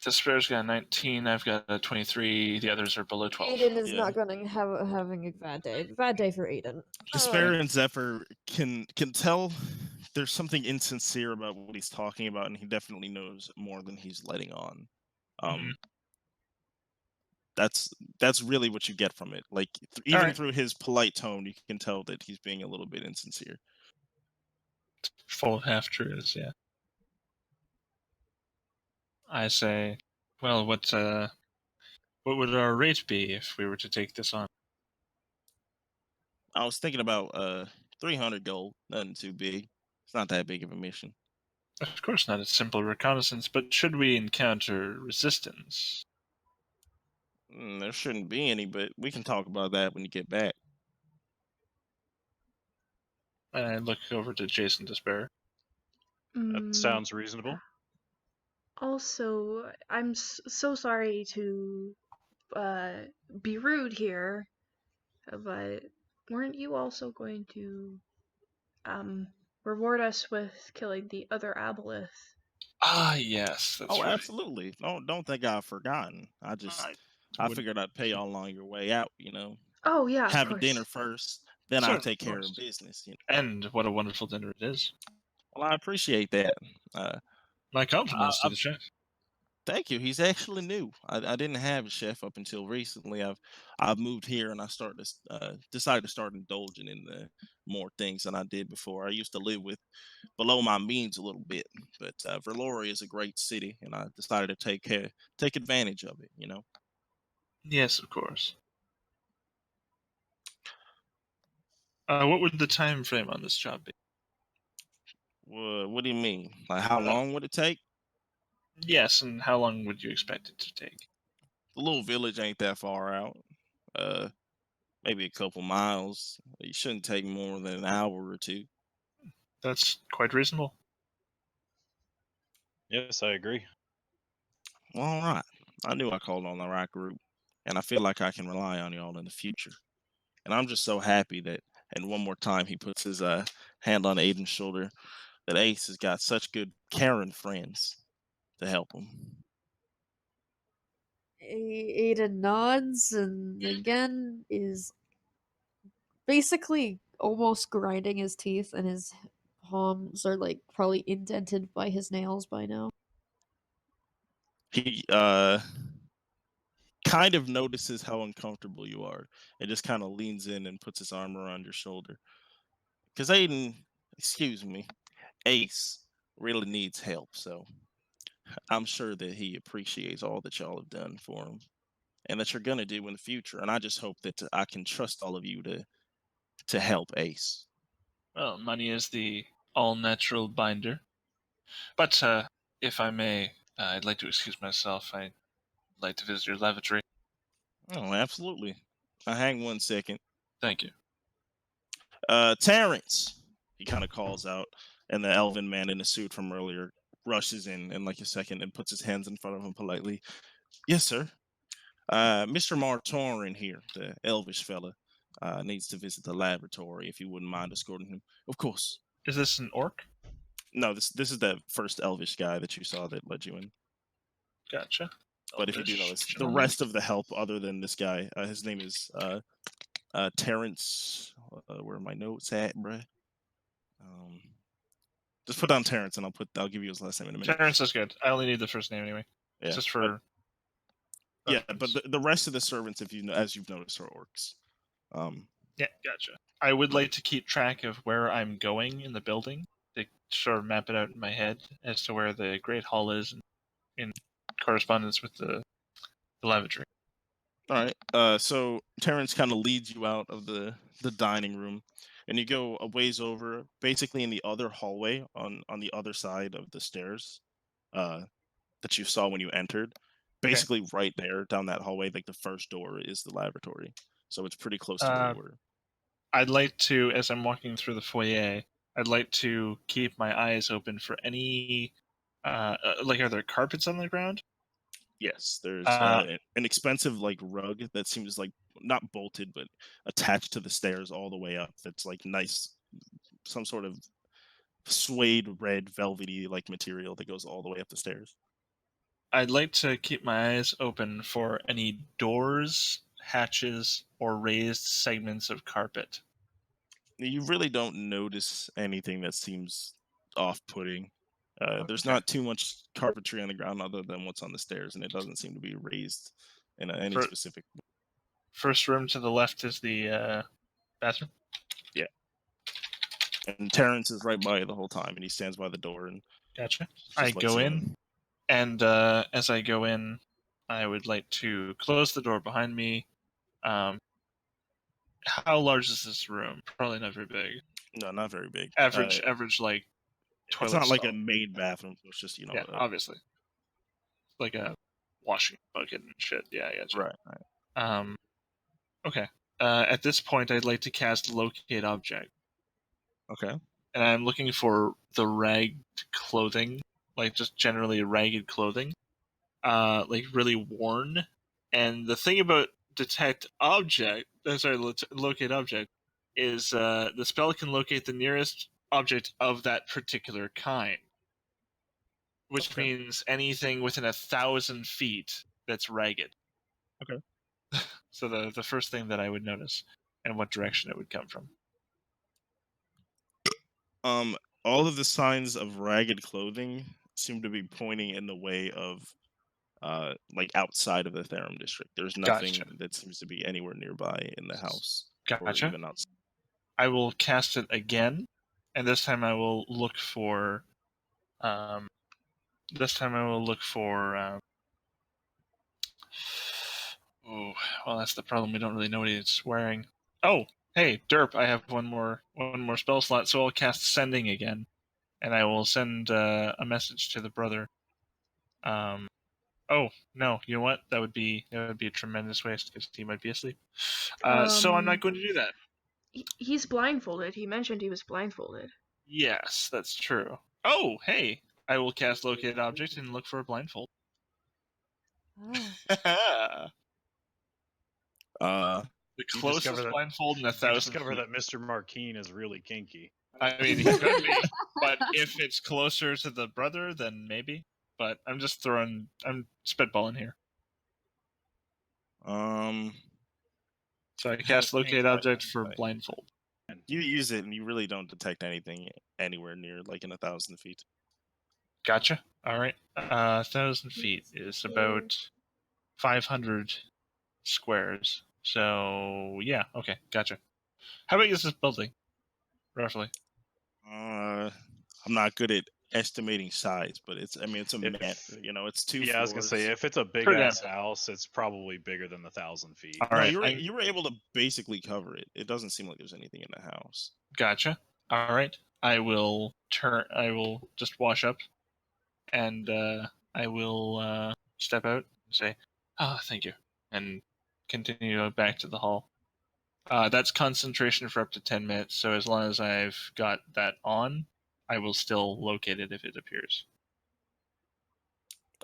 Despair's got a 19. I've got a 23. The others are below 12. Aiden is not going to having a bad day. Bad day for Aiden. Despair and Zephyr can tell there's something insincere about what he's talking about, and he definitely knows more than he's letting on. That's really what you get from it. Like even through his polite tone, you can tell that he's being a little bit insincere. Full of half truths, yeah. I say, well, what would our rate be if we were to take this on? I was thinking about 300 gold. Nothing too big. It's not that big of a mission. Of course not a simple reconnaissance, but should we encounter resistance? There shouldn't be any, but we can talk about that when you get back. And I look over to Jason Despair. that sounds reasonable. Also, I'm so sorry to be rude here, but weren't you also going to reward us with killing the other Aboleth Ah, yes, that's Oh, right. absolutely. Don't think I've forgotten. I wouldn't- figured I'd pay y'all along your way out. Oh yeah, of Have a dinner course. first, then I Certainly, take of care course. of business. And what a wonderful dinner it is. Well, I appreciate that. Uh, My compliments to I've the chef. Thank you. He's actually new. I didn't have a chef up until recently. I've moved here and I started to decided to start indulging in the more things than I did before. I used to live with below my means a little bit, but Verloria is a great city, and I decided to take advantage of it. Yes, of course. What would the time frame on this job be? What do you mean? Like, how long would it take? Yes, and how long would you expect it to take? The little village ain't that far out. Uh, Maybe a couple miles. It shouldn't take more than an hour or two. That's quite reasonable. Yes, I agree. Well, all right. I knew I called on the right group, and I feel like I can rely on y'all in the future. And I'm just so happy that, and one more time, he puts his hand on Aiden's shoulder, that Ace has got such good, caring friends to help him. Aiden nods and again is basically almost grinding his teeth, and his palms are like probably indented by his nails by now. He kind of notices how uncomfortable you are and just kind of leans in and puts his arm around your shoulder. Because excuse me, Ace really needs help, so I'm sure that he appreciates all that y'all have done for him and that you're gonna do in the future. And I just hope that I can trust all of you to help Ace. Well, money is the all-natural binder. But if I may, I'd like to excuse myself. I'd like to visit your lavatory. Oh, absolutely. Hang 1 second. Thank you. Terrence, he kind of calls out, and the elven man in the suit from earlier rushes in like a second and puts his hands in front of him politely. Yes, sir. Mr. Martorin here, the elvish fella, needs to visit the laboratory if you wouldn't mind escorting him. Of course. Is this an orc? No, this is the first elvish guy that you saw that led you in. Gotcha. But if you do Elvish notice, the gentleman. rest of the help, other than this guy, his name is Terrence. Where are my notes at, bruh? Just put down Terrence, and I'll give you his last name in a minute. Terrence is good. I only need the first name anyway. Yeah, Just for but reference. the rest of the servants, as you've noticed, are orcs. Yeah, gotcha. I would like to keep track of where I'm going in the building to sort of map it out in my head as to where the Great Hall is in correspondence with the lavatory. All right. So Terrence kind of leads you out of the dining room, and you go a ways over, basically in the other hallway on the other side of the stairs, uh, that you saw when you entered. Okay. Basically, right there down that hallway, like the first door is the lavatory, so it's pretty close to where you were. I'd like to, as I'm walking through the foyer, I'd like to keep my eyes open for any, like, are there carpets on the ground? Yes, there's Uh, an expensive like rug that seems like not bolted but attached to the stairs all the way up. That's like nice, some sort of suede red velvety like material that goes all the way up the stairs. I'd like to keep my eyes open for any doors, hatches, or raised segments of carpet. You really don't notice anything that seems off-putting. There's Okay. not too much carpentry on the ground other than what's on the stairs, and it doesn't seem to be raised in any specific. First room to the left is the bathroom. Yeah. And Terrence is right by you the whole time, and he stands by the door and Gotcha. just I lets go you in, and as I go in, I would like to close the door behind me. How large is this room? Probably not very big. No, not very big. Average, like It's toilet not like a stall. main bathroom. So it's just Yeah, obviously, like a washing bucket and shit. Yeah, I gotcha. right. Okay. At this point, I'd like to cast Locate Object, Okay. and I'm looking for the ragged clothing, like just generally ragged clothing, like really worn. And the thing about Locate Object, is the spell can locate the nearest object of that particular kind. which Okay. means anything within 1,000 feet that's ragged. Okay. So the first thing that I would notice, and what direction it would come from. All of the signs of ragged clothing seem to be pointing in the way of like outside of the Therum district. There's nothing Gotcha. that seems to be anywhere nearby in the house or Gotcha. even outside. I will cast it again, and this time I will look for. This time I will look for. Oh, well, that's the problem. We don't really know what he's wearing. Oh, hey, derp! I have one more spell slot, so I'll cast Sending again, and I will send a message to the brother. Oh no, you know what? That would be a tremendous waste because he might be asleep. So I'm not going to do that. He's blindfolded. He mentioned he was blindfolded. Yes, that's true. Oh, hey, I will cast Locate Object and look for a blindfold. Ah. Uh, The You closest discover that blindfold in you 1,000 discover feet. that Mr. Marquine is really kinky. I mean, he could be, but if it's closer to the brother, then maybe. But I'm spitballing here. So I cast Locate Object for blindfold. you use it and you really don't detect anything anywhere near like in 1,000 feet. Gotcha. All right. 1,000 feet is about 500 squares. So yeah, okay, gotcha. How big is this building, roughly? I'm not good at estimating size, but it's a If it's 2 yeah, I was gonna say floors. if it's a big Pretty ass damn house, it's probably bigger than 1,000 feet. All No, right, you were able to basically cover it. It doesn't seem like there's anything in the house. gotcha. All right, I will just wash up, and I will step out and say, "Ah, thank you," and continue back to the hall. That's concentration for up to 10 minutes. So as long as I've got that on, I will still locate it if it appears.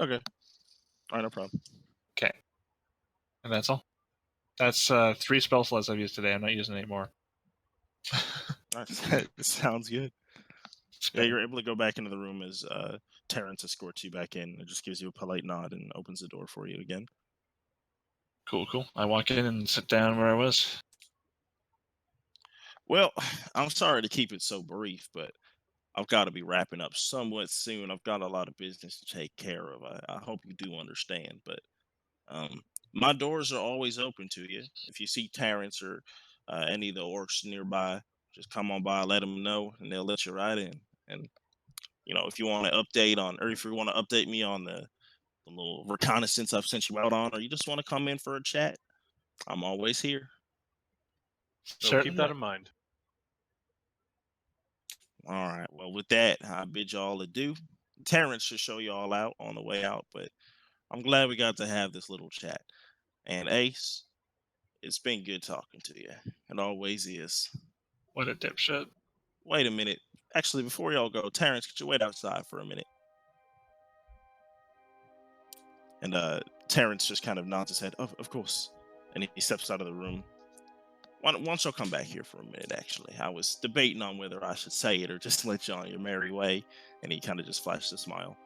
Okay. All right, no problem. Okay, and that's all. That's 3 spell slots I've used today. I'm not using any more. That sounds good. Yeah, you're able to go back into the room as Terrence escorts you back in and just gives you a polite nod and opens the door for you again. Cool. I walk in and sit down where I was. Well, I'm sorry to keep it so brief, but I've got to be wrapping up somewhat soon. I've got a lot of business to take care of. I hope you do understand, but my doors are always open to you. If you see Terrence or any of the orcs nearby, just come on by, let them know, and they'll let you right in. And if you want to update on, or if you want to update me on the little reconnaissance I've sent you out on, or you just want to come in for a chat, I'm always here. So keep that in mind. All right. Well, with that, I bid y'all adieu. Terrence should show you all out on the way out, but I'm glad we got to have this little chat. And Ace, it's been good talking to you. It always is. What a dipshit. Wait a minute. Actually, before y'all go, Terrence, could you wait outside for a minute? And Terrence just kind of nods his head. Of course. And he steps out of the room. Why don't y'all come back here for a minute, actually? I was debating on whether I should say it or just let you on your merry way. And he kind of just flashed a smile.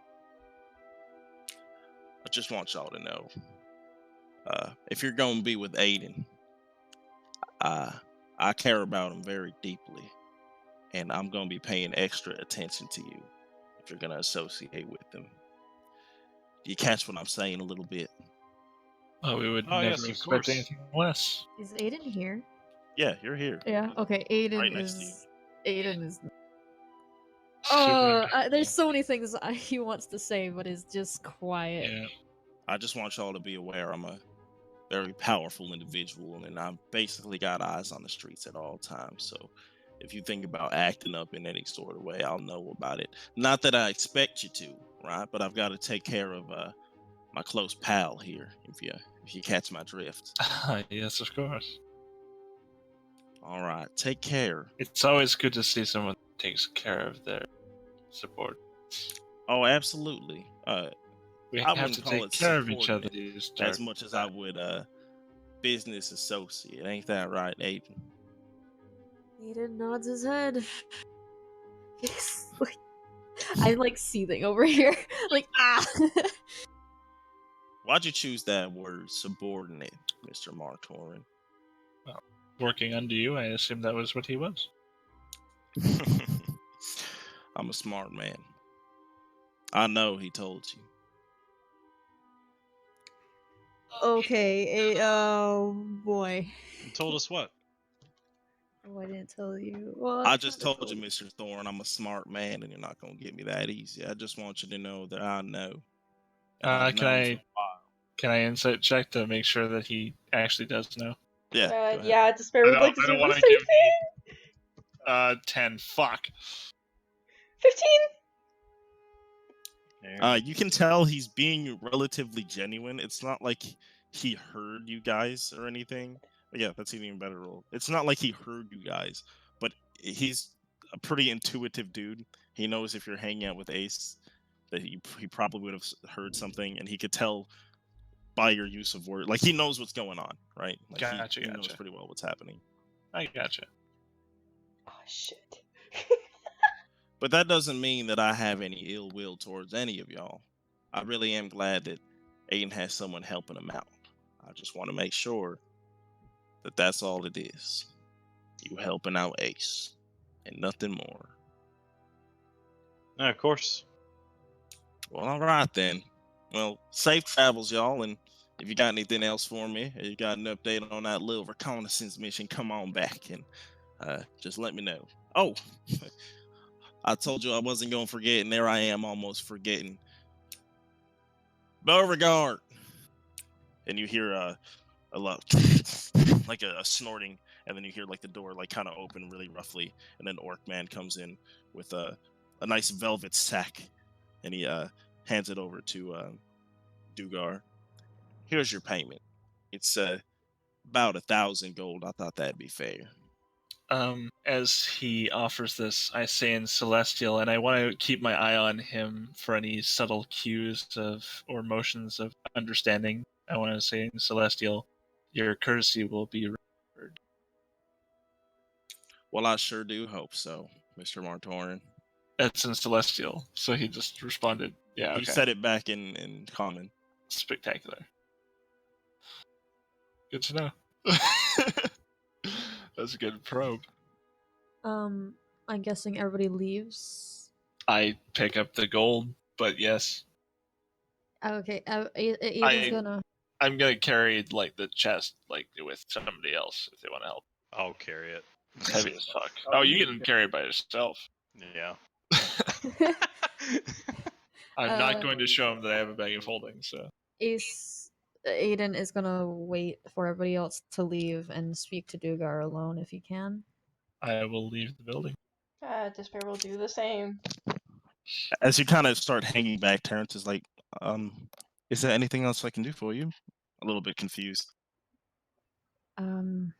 I just want y'all to know, if you're going to be with Aiden, I care about him very deeply. And I'm going to be paying extra attention to you if you're going to associate with him. Do you catch what I'm saying a little bit? Oh, we would Oh, never yes, of expect course. anything less. Is Aiden here? Yeah, you're here. Yeah. Okay. Aiden Right next to you. is. Aiden is. Super There's so many things he wants to say, but is just quiet. Yeah. I just want y'all to be aware I'm a very powerful individual, and I've basically got eyes on the streets at all times. So if you think about acting up in any sort of way, I'll know about it. Not that I expect you to, right? But I've got to take care of my close pal here, if you catch my drift. Yes, of course. All right, take care. It's always good to see someone that takes care of their support. Oh, absolutely. We I have wouldn't to call take it care of each other. subordinate as much as I would business associate. Ain't that right, Aiden? Aiden nods his head. He's like, I'm like seething over here. Like, ah! Why'd you choose that word, subordinate, Mr. Martorin? Working under you, I assume that was what he was. I'm a smart man. I know he told you. Okay, oh boy. You told us what? Oh, I didn't tell you. Well, I just told you, Mr. Thorne, I'm a smart man, and you're not gonna get me that easy. I just want you to know that I know. And I've Can known for I a while. can I insight check to make sure that he actually does know? Yeah, go ahead. Yeah, Despair would like to I do don't the want same to give thing. me 10. Fuck. 15. You can tell he's being relatively genuine. It's not like he heard you guys or anything. Yeah, that's an even better role. It's not like he heard you guys, but he's a pretty intuitive dude. He knows if you're hanging out with Ace, that he probably would have heard something, and he could tell by your use of word. Like he knows what's going on, right? Like Gotcha, he knows gotcha. pretty well what's happening. I gotcha. Oh shit. But that doesn't mean that I have any ill will towards any of y'all. I really am glad that Aiden has someone helping him out. I just want to make sure that that's all it is. You helping out Ace, and nothing more. Yeah, of course. Well, all right then. Well, safe travels, y'all. And if you got anything else for me, or you got an update on that little reconnaissance mission, come on back and just let me know. Oh, I told you I wasn't going to forget, and there I am almost forgetting. Beauregard! And you hear a lot, like a snorting, and then you hear like the door like kind of open really roughly, and then Orc Man comes in with a nice velvet sack, and he hands it over to Dugar. Here's your payment. It's about 1,000 gold. I thought that'd be fair. As he offers this, I say in Celestial, and I want to keep my eye on him for any subtle cues of or motions of understanding. I want to say in Celestial, your courtesy will be remembered. Well, I sure do hope so, Mr. Martorin. That's in Celestial, so he just responded, "Yeah, okay." He said it back in common. Spectacular. Good to know. That's a good probe. I'm guessing everybody leaves. I pick up the gold, but yes, Okay, Aiden's I- gonna. I'm gonna carry like the chest like with somebody else if they want to help. I'll carry it. It's heavy as fuck. Oh, you can carry it by yourself. Yeah. I'm not going to show him that I have a bag of holding. So Aiden is gonna wait for everybody else to leave and speak to Dugar alone if he can. I will leave the building. Despair will do the same. As you kind of start hanging back, Terrence is like, is there anything else I can do for you? A little bit confused. If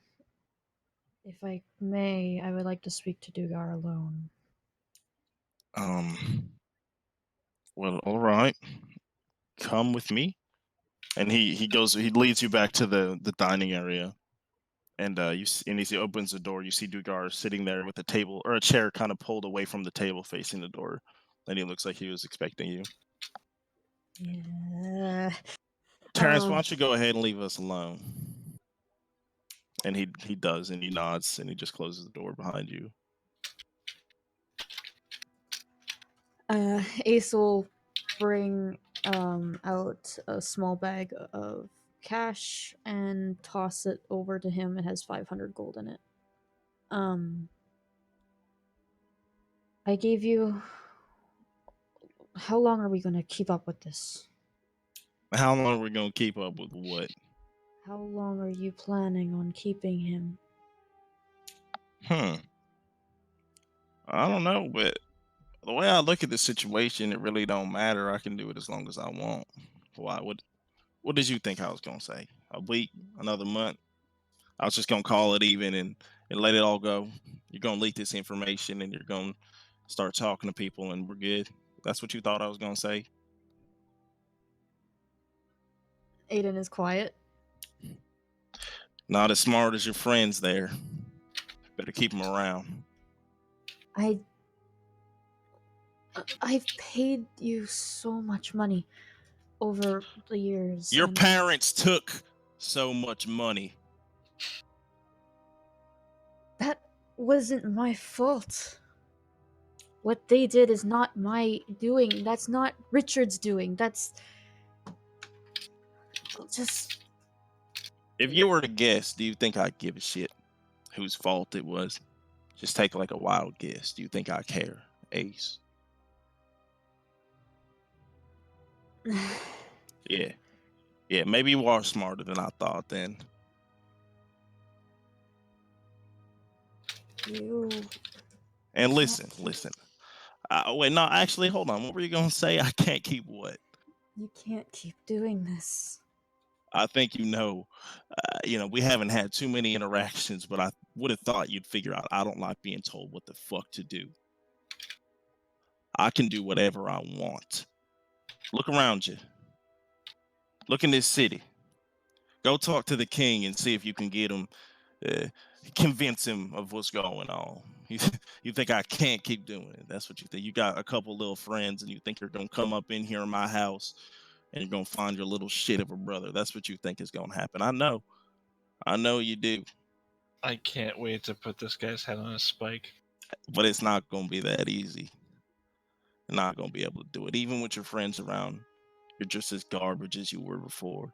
I may, I would like to speak to Dugar alone. Well, all right. Come with me. And he leads you back to the dining area. And as he opens the door, you see Dugar sitting there with a table or a chair kind of pulled away from the table facing the door. And he looks like he was expecting you. Yeah. Terrence, why don't you go ahead and leave us alone? And he does, and he nods, and he just closes the door behind you. Ace will bring out a small bag of cash and toss it over to him. It has 500 gold in it. I gave you. How long are we gonna keep up with this? How long are we gonna keep up with what? How long are you planning on keeping him? I don't know, but the way I look at the situation, it really don't matter. I can do it as long as I want. Why? What did you think I was gonna say? A week? Another month? I was just gonna call it even and let it all go. You're gonna leak this information and you're gonna start talking to people and we're good. That's what you thought I was gonna say? Aiden is quiet. Not as smart as your friends there. Better keep them around. I've paid you so much money over the years. Your and parents took so much money. That wasn't my fault. What they did is not my doing. That's not Richard's doing. That's just. If you were to guess, do you think I'd give a shit whose fault it was? Just take like a wild guess. Do you think I care, Ace? Yeah. Yeah, maybe you are smarter than I thought then. You. And can't listen. keep- Wait, no, actually, hold on. What were you going to say? I can't keep what? You can't keep doing this. I think we haven't had too many interactions, but I would have thought you'd figure out I don't like being told what the fuck to do. I can do whatever I want. Look around you. Look in this city. Go talk to the king and see if you can get him, uh, convince him of what's going on. You think I can't keep doing it? That's what you think. You got a couple little friends, and you think you're gonna come up in here in my house, and you're gonna find your little shit of a brother. That's what you think is gonna happen. I know you do, I can't wait to put this guy's head on a spike. but it's not gonna be that easy. You're not gonna be able to do it, even with your friends around. You're just as garbage as you were before.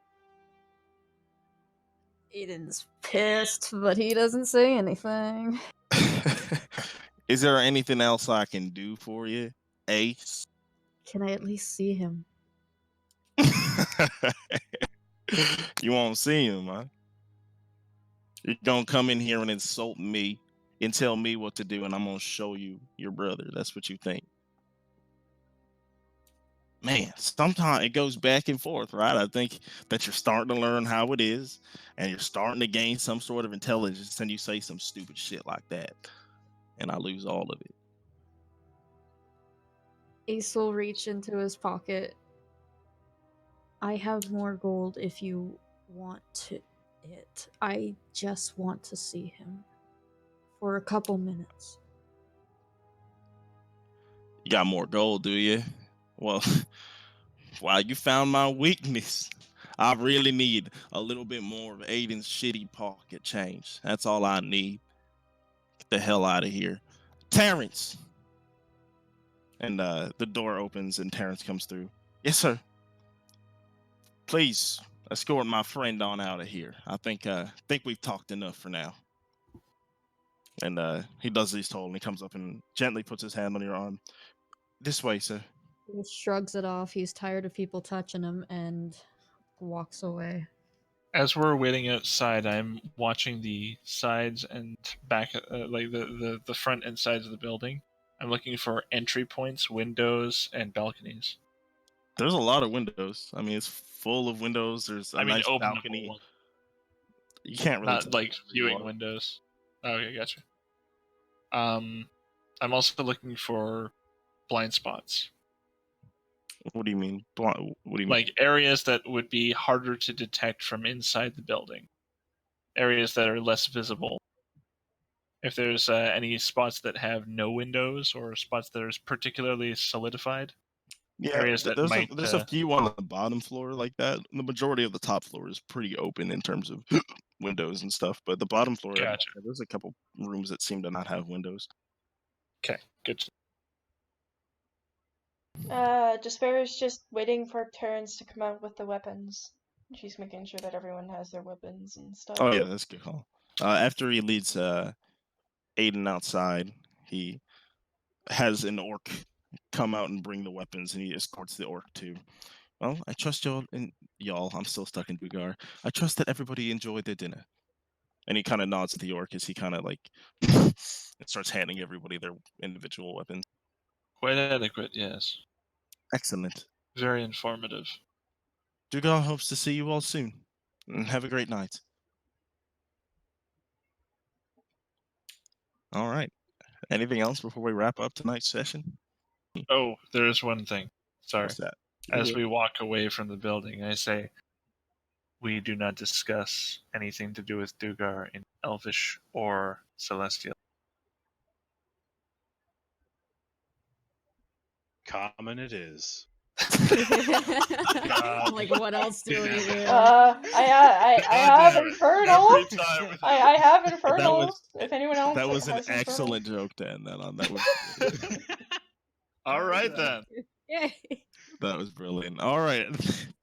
Aiden's pissed, but he doesn't say anything. Is there anything else I can do for you, Ace? Can I at least see him? You won't see him, huh? You're gonna come in here and insult me and tell me what to do, and I'm gonna show you your brother. That's what you think. Man, sometimes it goes back and forth, right? I think that you're starting to learn how it is, and you're starting to gain some sort of intelligence, and you say some stupid shit like that, and I lose all of it. Ace will reach into his pocket. I have more gold if you want it. I just want to see him for a couple minutes. You got more gold, do you? Well, wow, you found my weakness. I really need a little bit more of Aiden's shitty pocket change. That's all I need. Get the hell out of here. Terrence! And the door opens and Terrence comes through. Yes, sir. Please escort my friend on out of here. I think we've talked enough for now. And he does as he's told, and he comes up and gently puts his hand on your arm. This way, sir. He shrugs it off. He's tired of people touching him and walks away. As we're waiting outside, I'm watching the sides and back, like the front and sides of the building. I'm looking for entry points, windows, and balconies. There's a lot of windows. I mean, it's full of windows. There's a nice openable balcony. ones, You can't really not tell like where you viewing are. windows. Okay, gotcha. I'm also looking for blind spots, What do you mean? What do you mean? like areas that would be harder to detect from inside the building, areas that are less visible. If there's any spots that have no windows or spots that are particularly solidified, Yeah, areas that might. there's a few on the bottom floor like that. The majority of the top floor is pretty open in terms of windows and stuff, but the bottom floor, Gotcha. there's a couple rooms that seem to not have windows. Okay, good. Despaire's just waiting for Terrence to come out with the weapons. She's making sure that everyone has their weapons and stuff. Oh yeah, that's a good call. After he leads Aiden outside, he has an orc come out and bring the weapons, and he escorts the orc too. Well, I trust y'all, and y'all, I'm still stuck in Dugar. I trust that everybody enjoyed their dinner. And he kind of nods to the orc as he kind of like starts handing everybody their individual weapons. Quite adequate, yes. Excellent. Very informative. Dugar hopes to see you all soon. And have a great night. All right. Anything else before we wrap up tonight's session? Oh, there's one thing. Sorry. What's that? As we walk away from the building, I say, we do not discuss anything to do with Dugar in Elvish or Celestial. Common it is. I'm like, what else do we do? I have damn it. Infernal. Every time with I have That Infernal. was If anyone else that was an has Infernal. excellent joke to end that on. That was All right then. Yay! that was brilliant. All right,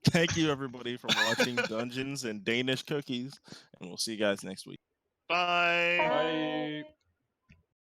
thank you everybody for watching Dungeons and Danish Cookies, and we'll see you guys next week. Bye. Bye.